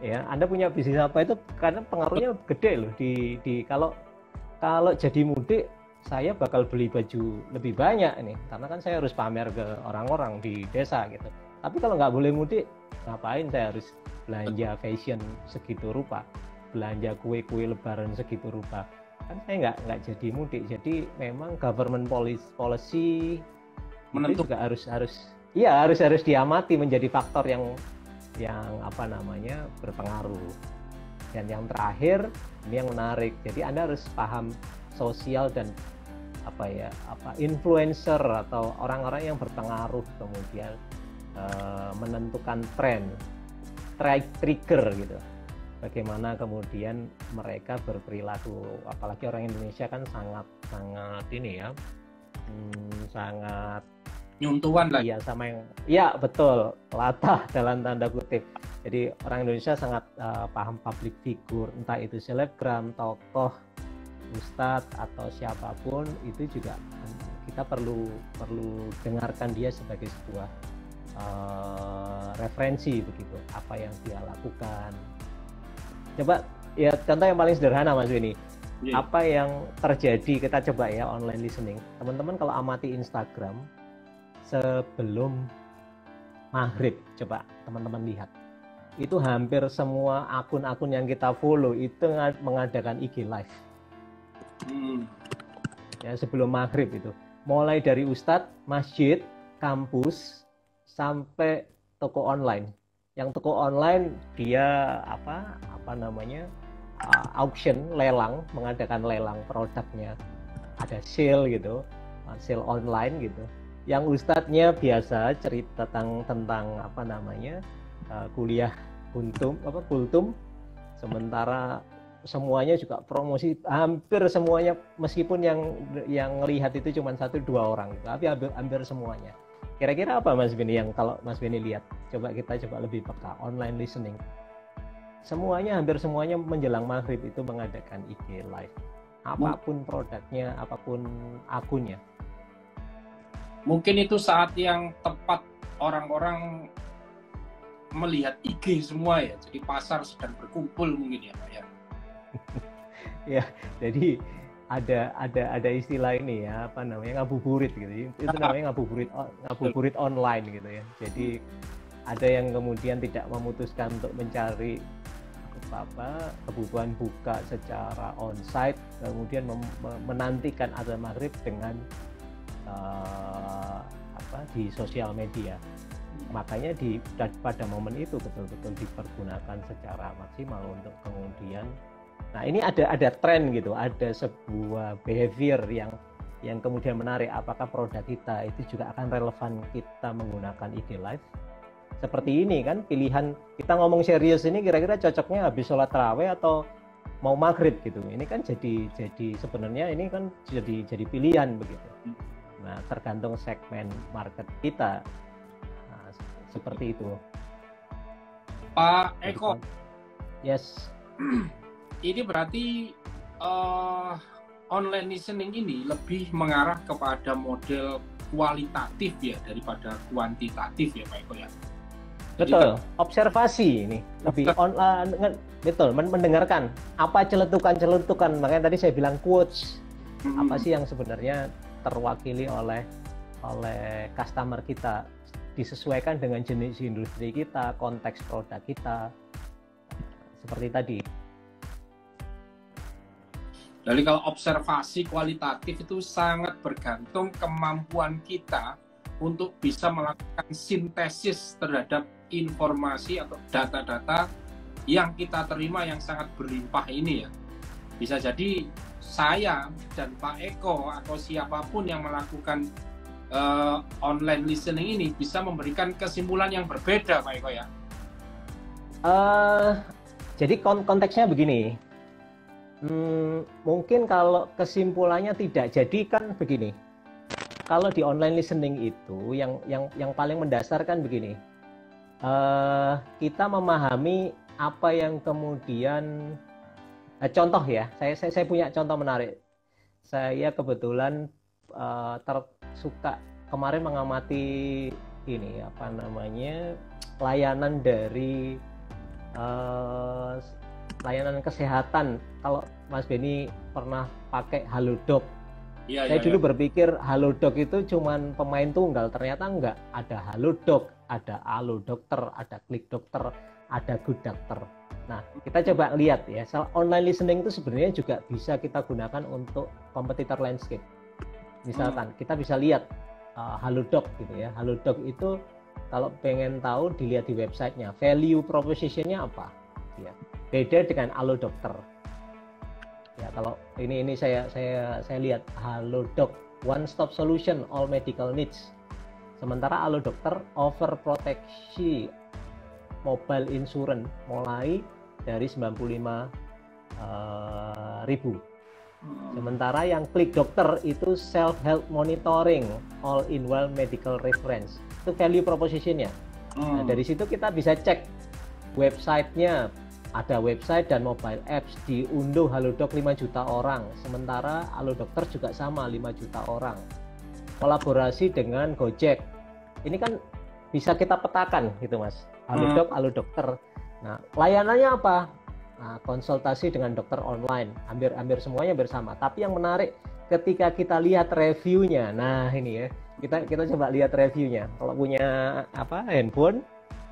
Ya, Anda punya bisnis apa itu karena pengaruhnya gede loh di kalau jadi mudik, saya bakal beli baju lebih banyak nih, karena kan saya harus pamer ke orang-orang di desa gitu. Tapi kalau nggak boleh mudik, ngapain saya harus belanja fashion segitu rupa, belanja kue-kue Lebaran segitu rupa? Kan saya nggak jadi mudik. Jadi memang government policy itu juga harus diamati, menjadi faktor yang berpengaruh. Dan yang terakhir ini yang menarik, jadi Anda harus paham sosial dan influencer atau orang-orang yang berpengaruh kemudian menentukan tren. trigger gitu. Bagaimana kemudian mereka berperilaku, apalagi orang Indonesia kan sangat ini ya, sangat nyuntuhan lah. Iya, sama yang, ya betul, latah dalam tanda kutip. Jadi orang Indonesia sangat paham public figure, entah itu selebgram, tokoh, ustadz atau siapapun, itu juga kita perlu dengarkan dia sebagai sebuah referensi begitu, apa yang dia lakukan. Coba ya contoh yang paling sederhana Mas Beni. Apa yang terjadi, kita coba ya online listening. Teman-teman kalau amati Instagram sebelum maghrib, coba teman-teman lihat, itu hampir semua akun-akun yang kita follow itu mengadakan IG live. Ya, sebelum maghrib itu, mulai dari ustadz, masjid, kampus, sampai toko online. Yang toko online dia apa namanya, auction, lelang, mengadakan lelang produknya, ada sale gitu, sale online gitu. Yang ustadznya biasa cerita tentang apa namanya, kuliah kultum, sementara semuanya juga promosi, hampir semuanya, meskipun yang melihat itu cuma 1-2 orang, tapi hampir semuanya. Kira-kira apa Mas Beni yang kalau Mas Beni lihat, kita coba lebih peka, online listening, hampir semuanya menjelang maghrib itu mengadakan IG live, apapun produknya, apapun akunnya. Mungkin itu saat yang tepat orang-orang melihat IG semua ya, jadi pasar sedang berkumpul mungkin ya Pak ya. Ya, jadi ada istilah ini ya, apa namanya, ngabuburit gitu. Itu namanya ngabuburit online gitu ya. Jadi ada yang kemudian tidak memutuskan untuk mencari kebutuhan buka secara onsite, kemudian menantikan azan maghrib dengan di sosial media. Makanya pada momen itu betul-betul dipergunakan secara maksimal untuk kemudian, nah ini ada tren gitu, ada sebuah behavior yang kemudian menarik. Apakah produk kita itu juga akan relevan kita menggunakan IG live seperti ini kan? Pilihan kita ngomong serius ini kira-kira cocoknya habis sholat tarawih atau mau maghrib gitu. Ini kan jadi sebenarnya ini kan jadi pilihan begitu. Nah, tergantung segmen market kita. Nah, seperti itu. Pak Eko. Yes. Ini berarti online listening ini lebih mengarah kepada model kualitatif ya daripada kuantitatif ya Pak Eko ya. Betul, observasi ini lebih betul, mendengarkan apa celetukan, makanya tadi saya bilang quotes. Apa sih yang sebenarnya terwakili oleh customer kita, disesuaikan dengan jenis industri kita, konteks produk kita, seperti tadi. Jadi kalau observasi kualitatif itu sangat bergantung kemampuan kita untuk bisa melakukan sintesis terhadap informasi atau data-data yang kita terima yang sangat berlimpah ini ya. Bisa jadi saya dan Pak Eko atau siapapun yang melakukan online listening ini bisa memberikan kesimpulan yang berbeda Pak Eko ya. Jadi konteksnya begini, mungkin kalau kesimpulannya tidak jadi kan begini. Kalau di online listening itu yang paling mendasar kan begini, kita memahami apa yang kemudian contoh ya, saya punya contoh menarik. Saya kebetulan suka kemarin mengamati ini apa namanya, layanan dari layanan kesehatan. Kalau Mas Beni pernah pakai Halodoc, saya dulu berpikir Halodoc itu cuman pemain tunggal, ternyata enggak. Ada Halodoc, ada Alo Dokter, ada Klik Dokter, ada Good Dokter. Nah, kita coba lihat ya, online listening itu sebenarnya juga bisa kita gunakan untuk competitor landscape. Misalkan kita bisa lihat Halodoc gitu ya. Halodoc itu kalau pengen tahu dilihat di websitenya, value propositionnya apa ya. Beda dengan Alo Dokter. Ya, kalau ini saya lihat Halodoc one stop solution all medical needs. Sementara Alo Dokter overproteksi mobile insurance mulai dari 95.000. Sementara yang Klik Dokter itu self help monitoring all in one medical reference. Itu value propositionnya. Nah, dari situ kita bisa cek websitenya, ada website dan mobile apps, diunduh Halodoc 5 juta orang, sementara Halodokter juga sama 5 juta orang. Kolaborasi dengan Gojek, ini kan bisa kita petakan gitu Mas, Halodoc, Halodokter. Nah, layanannya apa? Nah, konsultasi dengan dokter online, hampir semuanya bersama. Tapi yang menarik ketika kita lihat reviewnya, nah ini ya, kita coba lihat reviewnya. Kalau punya handphone,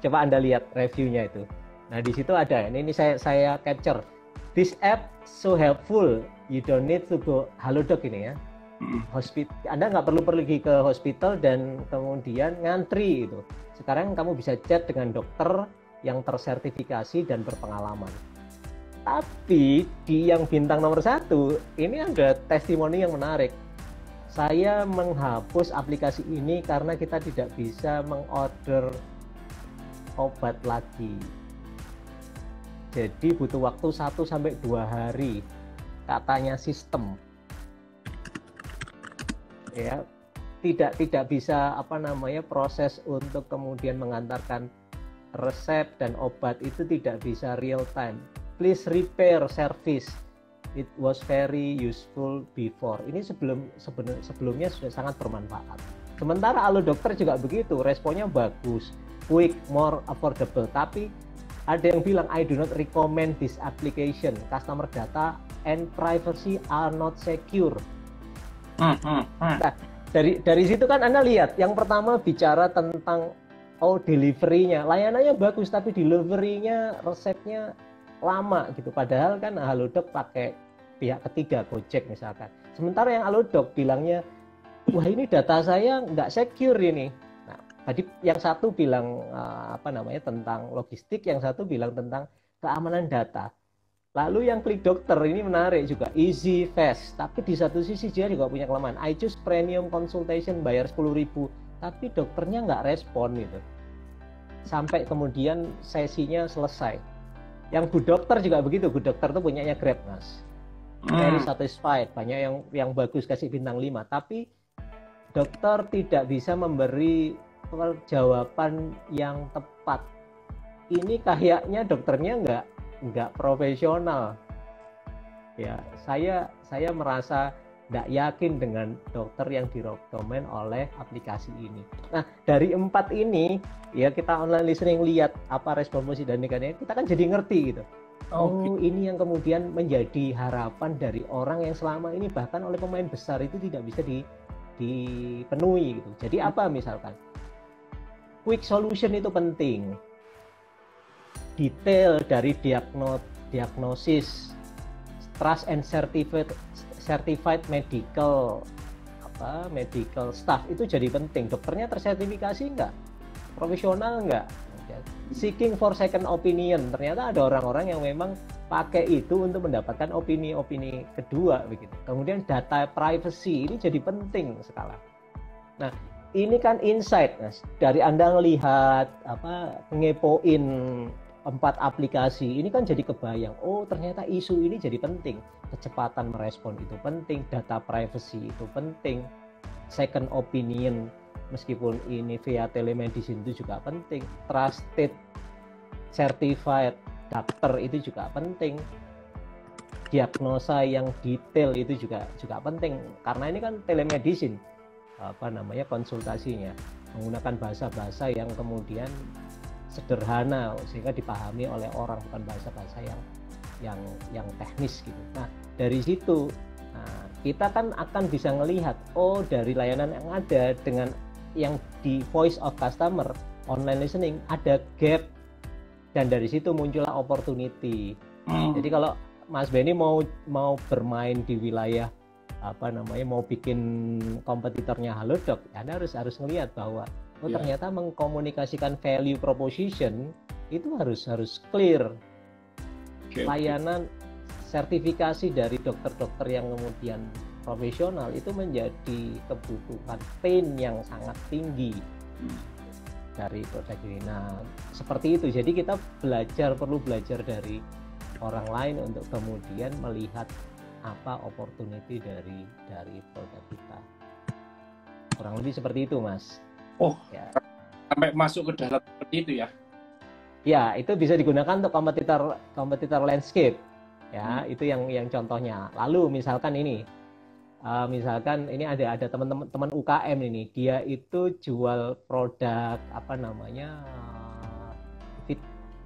coba Anda lihat reviewnya itu. Nah di situ ada, ini saya capture. This app so helpful, you don't need to go Halodoc ini ya. Anda nggak perlu pergi ke hospital dan kemudian ngantri itu. Sekarang kamu bisa chat dengan dokter yang tersertifikasi dan berpengalaman. Tapi di yang bintang nomor 1 ini ada testimoni yang menarik. Saya menghapus aplikasi ini karena kita tidak bisa mengorder obat lagi. Jadi butuh waktu 1-2 hari, katanya sistem. Ya, tidak bisa proses untuk kemudian mengantarkan resep dan obat itu tidak bisa real time. Please repair service. It was very useful before. Ini sebelumnya sudah sangat bermanfaat. Sementara Halodokter juga begitu, responnya bagus, quick, more affordable. Tapi ada yang bilang I do not recommend this application. Customer data and privacy are not secure. Nah, dari situ kan Anda lihat, yang pertama bicara tentang delivery-nya, layanannya bagus tapi delivery-nya, resepnya lama gitu. Padahal kan Halodoc pakai pihak ketiga, Gojek misalkan. Sementara yang Halodoc bilangnya, wah ini data saya nggak secure ini. Nah, tadi yang satu bilang tentang logistik, yang satu bilang tentang keamanan data. Lalu yang Klik Dokter ini menarik juga, easy, fast. Tapi di satu sisi dia juga punya kelemahan. I choose premium consultation, bayar 10.000, tapi dokternya nggak respon gitu. Sampai kemudian sesinya selesai. Yang Good Dokter juga begitu. Good Dokter itu punyanya Grab, Mas. Very satisfied, banyak yang bagus, kasih bintang 5. Tapi dokter tidak bisa memberi jawaban yang tepat. Ini kayaknya dokternya nggak profesional. Ya, saya merasa nggak yakin dengan dokter yang direkomend oleh aplikasi ini. Nah, dari 4 ini, ya kita online listening lihat apa respon positif dan negatifnya, kita kan jadi ngerti gitu. Oh, ini yang kemudian menjadi harapan dari orang yang selama ini bahkan oleh pemain besar itu tidak bisa dipenuhi gitu. Jadi apa misalkan? Quick solution itu penting. Detail dari diagnosis, trust and certified medical staff itu jadi penting. Dokternya tersertifikasi nggak? Profesional nggak? Seeking for second opinion. Ternyata ada orang-orang yang memang pakai itu untuk mendapatkan opini-opini kedua begitu. Kemudian data privacy ini jadi penting sekarang. Nah, ini kan insight, Mas. Dari Anda melihat ngepoin 4 aplikasi ini kan jadi kebayang, oh ternyata isu ini jadi penting. Kecepatan merespon itu penting, data privacy itu penting, second opinion meskipun ini via telemedicine itu juga penting, trusted certified dokter itu juga penting, diagnosa yang detail itu juga penting karena ini kan telemedicine, konsultasinya menggunakan bahasa-bahasa yang kemudian sederhana sehingga dipahami oleh orang, bukan bahasa-bahasa yang teknis gitu. Nah, dari situ kita kan akan bisa melihat dari layanan yang ada dengan yang di voice of customer online listening ada gap, dan dari situ muncullah opportunity. Jadi kalau Mas Benny mau bermain di wilayah mau bikin kompetitornya Halodoc, Anda harus melihat bahwa ternyata mengkomunikasikan value proposition itu harus clear. Layanan sertifikasi dari dokter-dokter yang kemudian profesional itu menjadi kebutuhan pain yang sangat tinggi. cari produk ini. Nah, seperti itu. Jadi kita perlu belajar dari orang lain untuk kemudian melihat apa opportunity dari produk kita. Kurang lebih seperti itu, Mas. Oh, ya. Sampai masuk ke dalam seperti itu ya? Ya, itu bisa digunakan untuk kompetitor landscape. Ya, itu yang contohnya. Lalu misalkan ini ada teman UKM ini, dia itu jual produk apa namanya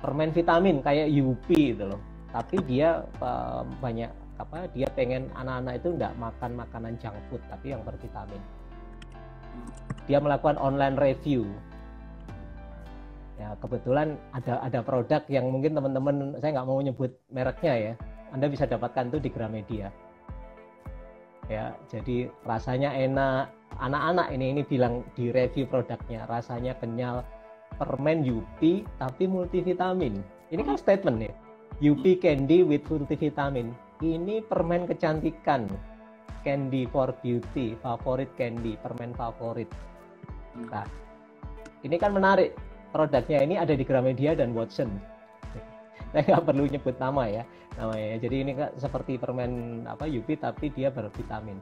permen vitamin kayak Yupi gitu loh. Tapi dia dia pengen anak-anak itu nggak makan makanan junk food tapi yang bervitamin. Dia melakukan online review. Ya, kebetulan ada produk yang mungkin teman-teman, saya nggak mau nyebut mereknya ya, Anda bisa dapatkan itu di Gramedia. Ya, jadi rasanya enak. Anak-anak ini bilang di review produknya, rasanya kenyal, permen Yupi tapi multivitamin. Ini kan statement ya, Yupi candy with multivitamin. Ini permen kecantikan, candy for beauty, favorit candy, permen favorit. Nah, ini kan menarik. Produknya ini ada di Gramedia dan Watson. Saya nggak perlu nyebut nama ya namanya. Jadi ini seperti permen Yupi tapi dia bervitamin.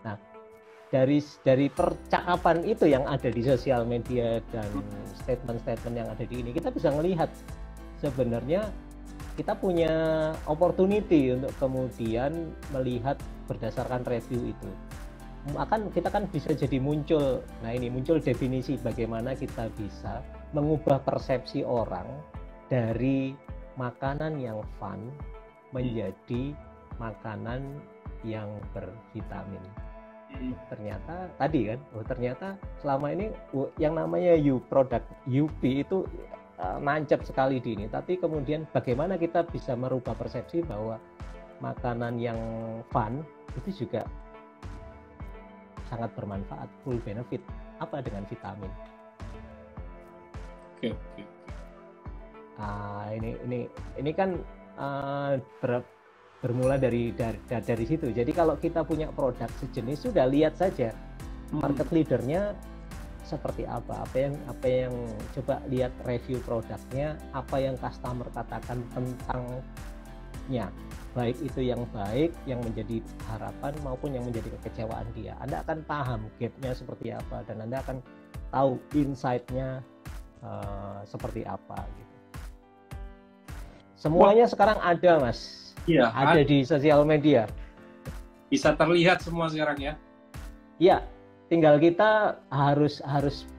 Nah, dari percakapan itu yang ada di sosial media dan statement-statement yang ada di ini, kita bisa melihat sebenarnya kita punya opportunity untuk kemudian melihat berdasarkan review itu. Kita kan bisa jadi muncul definisi bagaimana kita bisa mengubah persepsi orang dari makanan yang fun menjadi makanan yang bervitamin. Ternyata tadi kan, ternyata selama ini yang namanya produk Yupi itu nancep sekali di ini. Tapi kemudian bagaimana kita bisa merubah persepsi bahwa makanan yang fun itu juga sangat bermanfaat, full benefit. Apa dengan vitamin? Oke. Ini kan bermula dari situ. Jadi kalau kita punya produk sejenis, sudah lihat saja market leadernya seperti apa yang coba lihat review produknya, apa yang customer katakan tentangnya, baik itu yang baik, yang menjadi harapan maupun yang menjadi kekecewaan dia. Anda akan paham gap-nya seperti apa dan Anda akan tahu insight-nya seperti apa gitu. Semuanya sekarang ada, Mas. Iya, ada di sosial media. Bisa terlihat semua sekarang ya. Iya, tinggal kita harus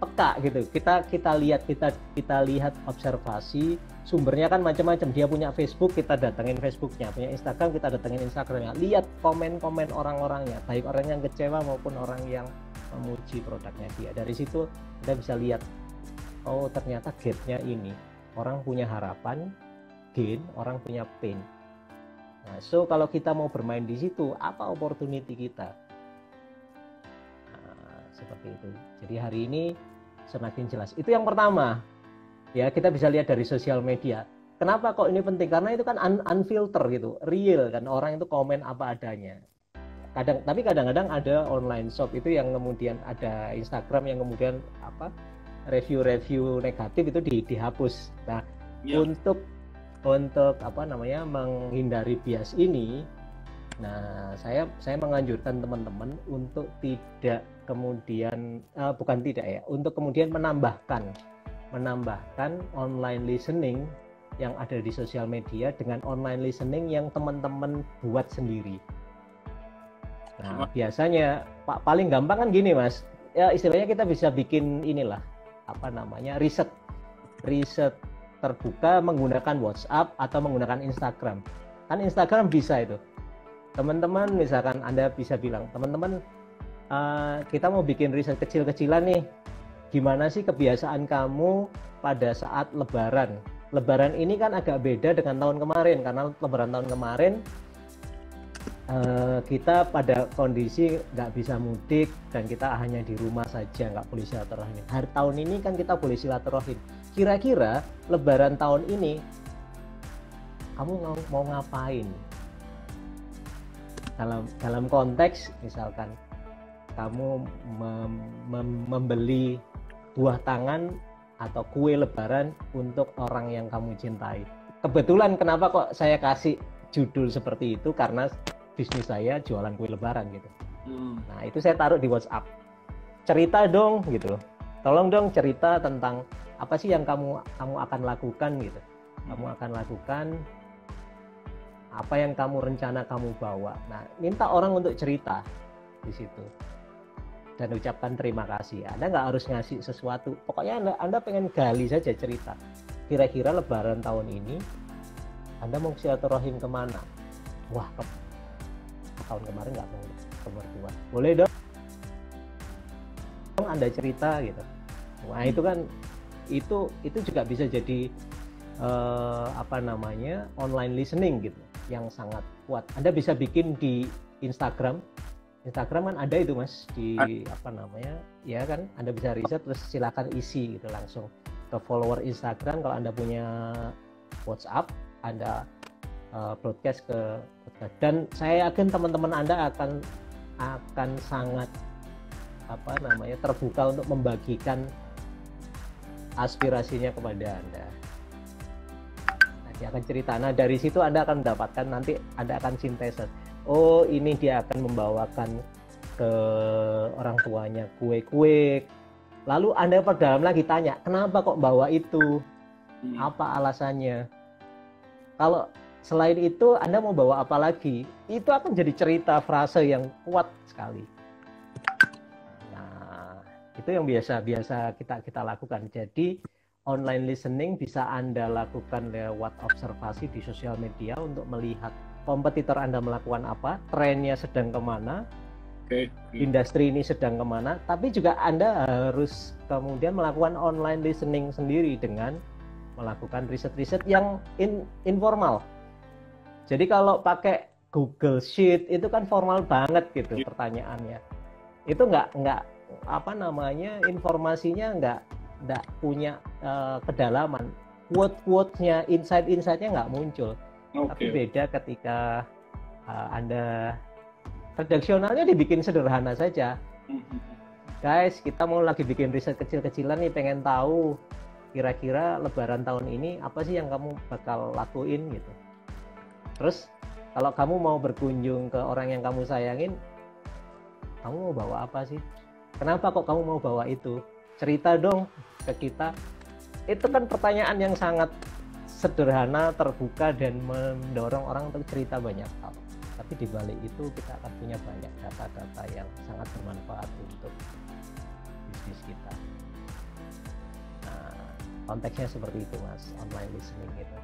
peka gitu. Kita lihat observasi, sumbernya kan macam-macam. Dia punya Facebook, kita datengin Facebooknya. Punya Instagram, kita datengin Instagramnya. Lihat komen-komen orang-orangnya, baik orang yang kecewa maupun orang yang memuji produknya dia. Dari situ kita bisa lihat, oh ternyata gap-nya ini. Orang punya harapan, gain, orang punya pain. Nah, so kalau kita mau bermain di situ, apa opportunity kita? Nah, seperti itu. Jadi hari ini semakin jelas. Itu yang pertama. Ya, kita bisa lihat dari sosial media. Kenapa kok ini penting? Karena itu kan unfilter gitu, real kan, orang itu komen apa adanya. Tapi kadang-kadang ada online shop itu yang kemudian ada Instagram yang kemudian review negatif itu dihapus. Nah, untuk menghindari bias ini, nah saya menganjurkan teman-teman untuk tidak kemudian untuk kemudian menambahkan online listening yang ada di sosial media dengan online listening yang teman-teman buat sendiri. Nah, biasanya paling gampang kan gini, Mas. Ya istilahnya kita bisa bikin riset terbuka menggunakan WhatsApp atau menggunakan Instagram. Kan Instagram bisa itu. Teman-teman misalkan Anda bisa bilang, teman-teman kita mau bikin riset kecil-kecilan nih. Gimana sih kebiasaan kamu pada saat Lebaran? Lebaran ini kan agak beda dengan tahun kemarin, karena Lebaran tahun kemarin kita pada kondisi nggak bisa mudik dan kita hanya di rumah saja, nggak boleh silaturahim. Hari tahun ini kan kita boleh silaturahim. Kira-kira Lebaran tahun ini kamu mau ngapain? Dalam konteks misalkan kamu membeli buah tangan atau kue lebaran untuk orang yang kamu cintai. Kebetulan kenapa kok saya kasih judul seperti itu, karena bisnis saya jualan kue lebaran gitu. Nah itu saya taruh di WhatsApp, cerita dong gitu, tolong dong cerita tentang apa sih yang kamu akan lakukan gitu. Kamu akan lakukan apa yang kamu rencana kamu bawa. Nah, minta orang untuk cerita di situ dan ucapkan terima kasih. Anda nggak harus ngasih sesuatu, pokoknya Anda pengen gali saja cerita. Kira-kira Lebaran tahun ini Anda mau silaturahim kemana? Wah, tahun kemarin nggak mau ke mertua. Boleh dong Anda cerita gitu. Nah itu kan itu juga bisa jadi online listening gitu yang sangat kuat. Anda bisa bikin di Instagram kan ada itu Mas, di ya kan, Anda bisa riset terus silakan isi gitu langsung ke follower Instagram. Kalau Anda punya WhatsApp, Anda broadcast ke podcast, dan saya yakin teman-teman Anda akan sangat terbuka untuk membagikan aspirasinya kepada Anda. Dia akan cerita. Nah dari situ Anda akan mendapatkan, nanti Anda akan sintesis. Oh ini dia akan membawakan ke orang tuanya kue-kue. Lalu Anda perdalam lagi, tanya kenapa kok bawa itu, apa alasannya. Kalau selain itu Anda mau bawa apa lagi, itu akan jadi cerita frase yang kuat sekali. Nah itu yang biasa kita lakukan. Jadi online listening bisa Anda lakukan lewat observasi di sosial media untuk melihat kompetitor Anda melakukan apa, trennya sedang kemana, industri ini sedang kemana. Tapi juga Anda harus kemudian melakukan online listening sendiri dengan melakukan riset-riset yang informal. Jadi kalau pakai Google Sheet itu kan formal banget gitu pertanyaannya. Itu nggak informasinya nggak punya kedalaman, quote-quote-nya, insight-insight-nya nggak muncul. Tapi beda ketika Anda redaksionalnya dibikin sederhana saja. Guys, kita mau lagi bikin riset kecil-kecilan nih, pengen tahu kira-kira Lebaran tahun ini apa sih yang kamu bakal lakuin gitu. Terus kalau kamu mau berkunjung ke orang yang kamu sayangin, kamu mau bawa apa sih? Kenapa kok kamu mau bawa itu? Cerita dong ke kita. Itu kan pertanyaan yang sangat sederhana, terbuka, dan mendorong orang untuk cerita banyak hal. Tapi di balik itu kita akan punya banyak data-data yang sangat bermanfaat untuk bisnis kita. Nah, konteksnya seperti itu Mas, online listening gitu.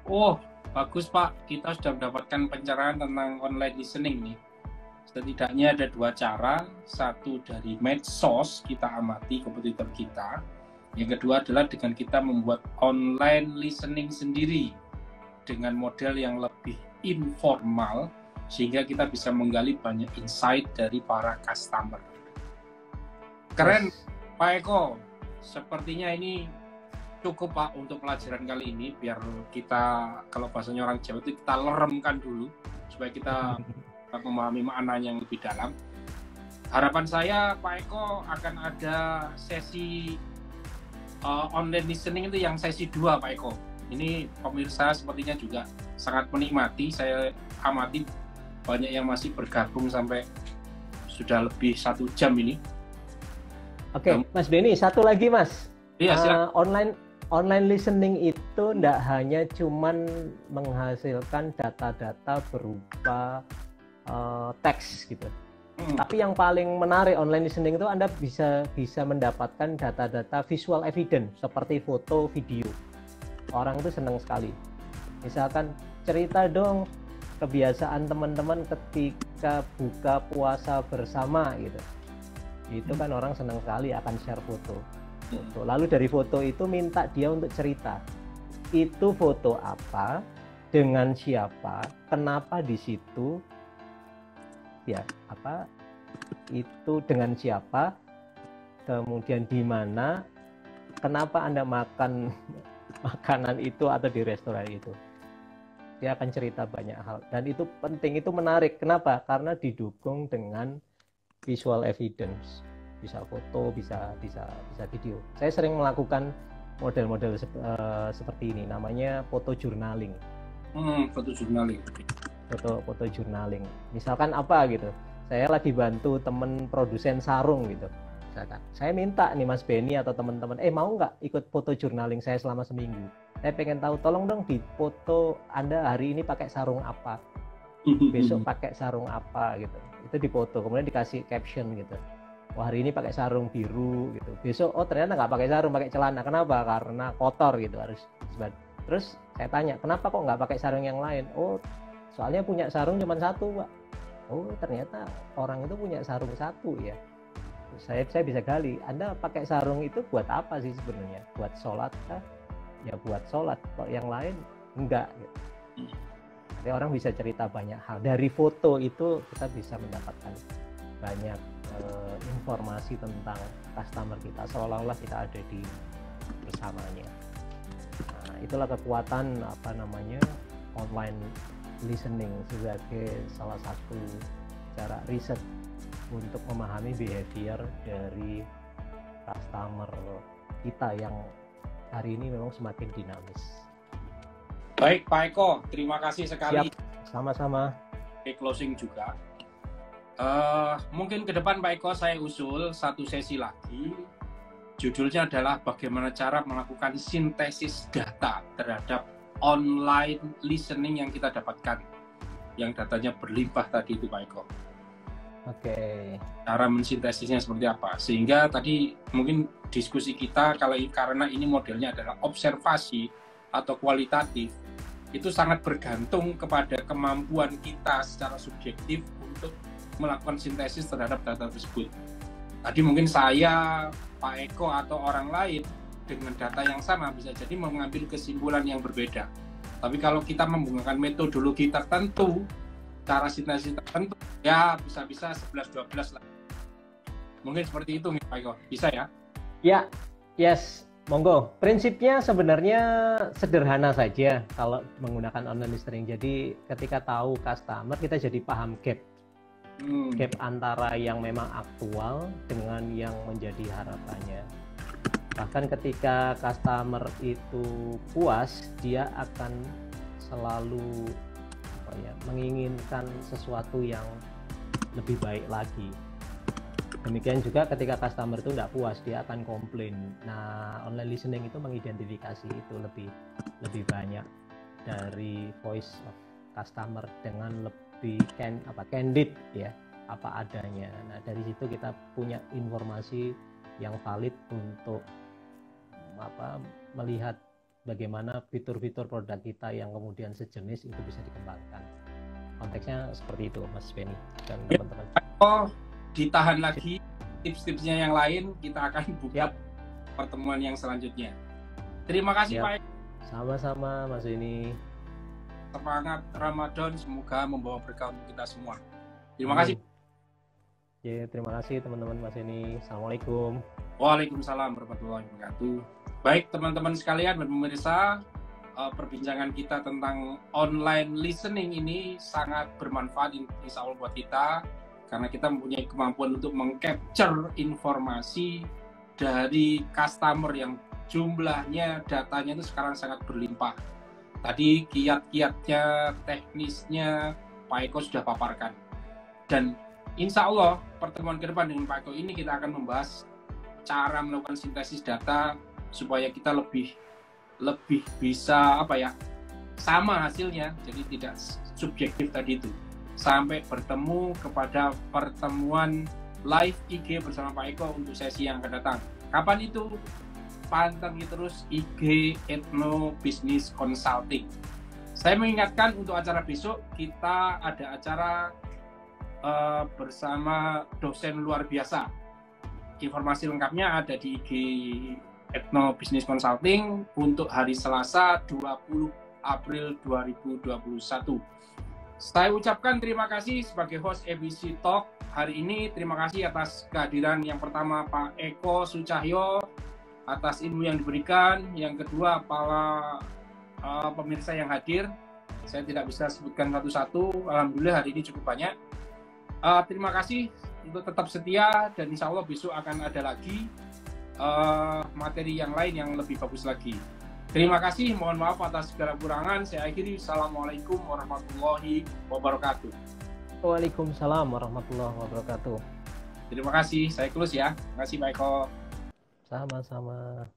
Oh, bagus Pak. Kita sudah mendapatkan pencerahan tentang online listening nih. Setidaknya ada dua cara. Satu dari medsos, kita amati kompetitor kita. Yang kedua adalah dengan kita membuat online listening sendiri dengan model yang lebih informal, sehingga kita bisa menggali banyak insight dari para customer. Keren Pak Eko. Sepertinya ini cukup Pak untuk pelajaran kali ini, biar kita, kalau bahasanya orang Jawa itu, kita leremkan dulu supaya kita memahami maknanya yang lebih dalam. Harapan saya Pak Eko akan ada sesi online listening itu yang sesi 2 Pak Eko. Ini pemirsa sepertinya juga sangat menikmati. Saya amati banyak yang masih bergabung sampai sudah lebih 1 jam ini. Oke, Mas Benny, satu lagi Mas. Iya, online listening itu tidak hanya cuman menghasilkan data-data berupa teks gitu. Tapi yang paling menarik online listening itu Anda bisa mendapatkan data-data visual evidence seperti foto, video. Orang itu senang sekali. Misalkan cerita dong kebiasaan teman-teman ketika buka puasa bersama gitu. Itu kan orang senang sekali akan share foto. Lalu dari foto itu minta dia untuk cerita. Itu foto apa, dengan siapa, kenapa di situ, ya itu dengan siapa, kemudian di mana, kenapa Anda makan makanan itu atau di restoran itu. Dia akan cerita banyak hal, dan itu penting, itu menarik. Kenapa? Karena didukung dengan visual evidence. bisa foto, bisa video. Saya sering melakukan model-model seperti ini, namanya foto journaling. Foto journaling. Foto journaling. Misalkan apa gitu, saya lagi bantu temen produsen sarung gitu. Misalkan, saya minta nih Mas Benny atau teman-teman, mau nggak ikut foto journaling saya selama seminggu? Saya pengen tahu, tolong dong di foto Anda hari ini pakai sarung apa, besok pakai sarung apa gitu. Itu dipoto, kemudian dikasih caption gitu. Wah, hari ini pakai sarung biru gitu. Besok ternyata nggak pakai sarung, pakai celana. Kenapa? Karena kotor gitu, harus. Terus saya tanya, kenapa kok nggak pakai sarung yang lain? Oh, soalnya punya sarung cuma satu, Pak. Oh, ternyata orang itu punya sarung satu ya. Saya bisa gali, Anda pakai sarung itu buat apa sih sebenarnya? Buat sholat kah? Ya buat sholat. Kalau yang lain enggak gitu. Jadi orang bisa cerita banyak hal. Dari foto itu kita bisa mendapatkan banyak informasi tentang customer kita, seolah-olah kita ada di bersamanya. Nah, itulah kekuatan online listening sebagai salah satu cara riset untuk memahami behavior dari customer kita yang hari ini memang semakin dinamis. Baik Pak Eko, terima kasih sekali. Siap, sama-sama. Closing juga. Mungkin ke depan Pak Eko saya usul satu sesi lagi. Judulnya adalah bagaimana cara melakukan sintesis data terhadap online listening yang kita dapatkan, yang datanya berlimpah tadi itu Pak Eko. Oke. Cara mensintesisnya seperti apa? Sehingga tadi mungkin diskusi kita karena ini modelnya adalah observasi atau kualitatif, itu sangat bergantung kepada kemampuan kita secara subjektif untuk melakukan sintesis terhadap data tersebut. Tadi mungkin saya, Pak Eko atau orang lain dengan data yang sama bisa jadi mengambil kesimpulan yang berbeda. Tapi kalau kita menggunakan metodologi tertentu, cara sintesis tertentu, ya bisa-bisa 11-12 lah. Mungkin seperti itu Pak Eko, bisa ya? Ya, yes, monggo. Prinsipnya sebenarnya sederhana saja kalau menggunakan online listening. Jadi ketika tahu customer, kita jadi paham gap antara yang memang aktual dengan yang menjadi harapannya. Bahkan ketika customer itu puas, dia akan selalu menginginkan sesuatu yang lebih baik lagi. Demikian juga ketika customer itu tidak puas, dia akan komplain. Nah, online listening itu mengidentifikasi itu lebih banyak dari voice of customer dengan lebih candid ya, apa adanya. Nah, dari situ kita punya informasi yang valid untuk melihat bagaimana fitur-fitur produk kita yang kemudian sejenis itu bisa dikembangkan. Konteksnya seperti itu Mas Benny dan teman-teman. Oh, ditahan lagi tips-tipsnya yang lain, kita akan buka pertemuan yang selanjutnya. Terima kasih Pak. Sama-sama Mas Benny. Semangat Ramadan, semoga membawa berkah untuk kita semua. Terima kasih. Ya, terima kasih teman-teman Mas Benny. Assalamualaikum. Waalaikumsalam warahmatullahi wabarakatuh. Baik teman-teman sekalian dan pemirsa, perbincangan kita tentang online listening ini sangat bermanfaat insya Allah buat kita, karena kita mempunyai kemampuan untuk mengcapture informasi dari customer yang jumlahnya, datanya itu sekarang sangat berlimpah. Tadi kiat-kiatnya, teknisnya Pak Eko sudah paparkan. Dan insya Allah pertemuan ke depan dengan Pak Eko ini kita akan membahas cara melakukan sintesis data supaya kita lebih bisa sama hasilnya, jadi tidak subjektif tadi itu. Sampai bertemu kepada pertemuan live IG bersama Pak Eko untuk sesi yang akan datang. Kapan itu? Pantengin terus IG Ethno Business Consulting. Saya mengingatkan untuk acara besok kita ada acara bersama dosen luar biasa. Informasi lengkapnya ada di IG Ethno Business Consulting untuk hari Selasa 20 April 2021. Saya ucapkan terima kasih sebagai host ABC Talk hari ini. Terima kasih atas kehadiran yang pertama Pak Eko Sucahyo, atas ilmu yang diberikan. Yang kedua para pemirsa yang hadir. Saya tidak bisa sebutkan satu-satu. Alhamdulillah hari ini cukup banyak. Terima kasih untuk tetap setia, dan insya Allah besok akan ada lagi materi yang lain yang lebih bagus lagi. Terima kasih, mohon maaf atas segala kurangan. Saya akhiri, Assalamualaikum warahmatullahi wabarakatuh. Waalaikumsalam warahmatullahi wabarakatuh. Terima kasih, saya close ya. Terima kasih Pak Eko. Sama-sama.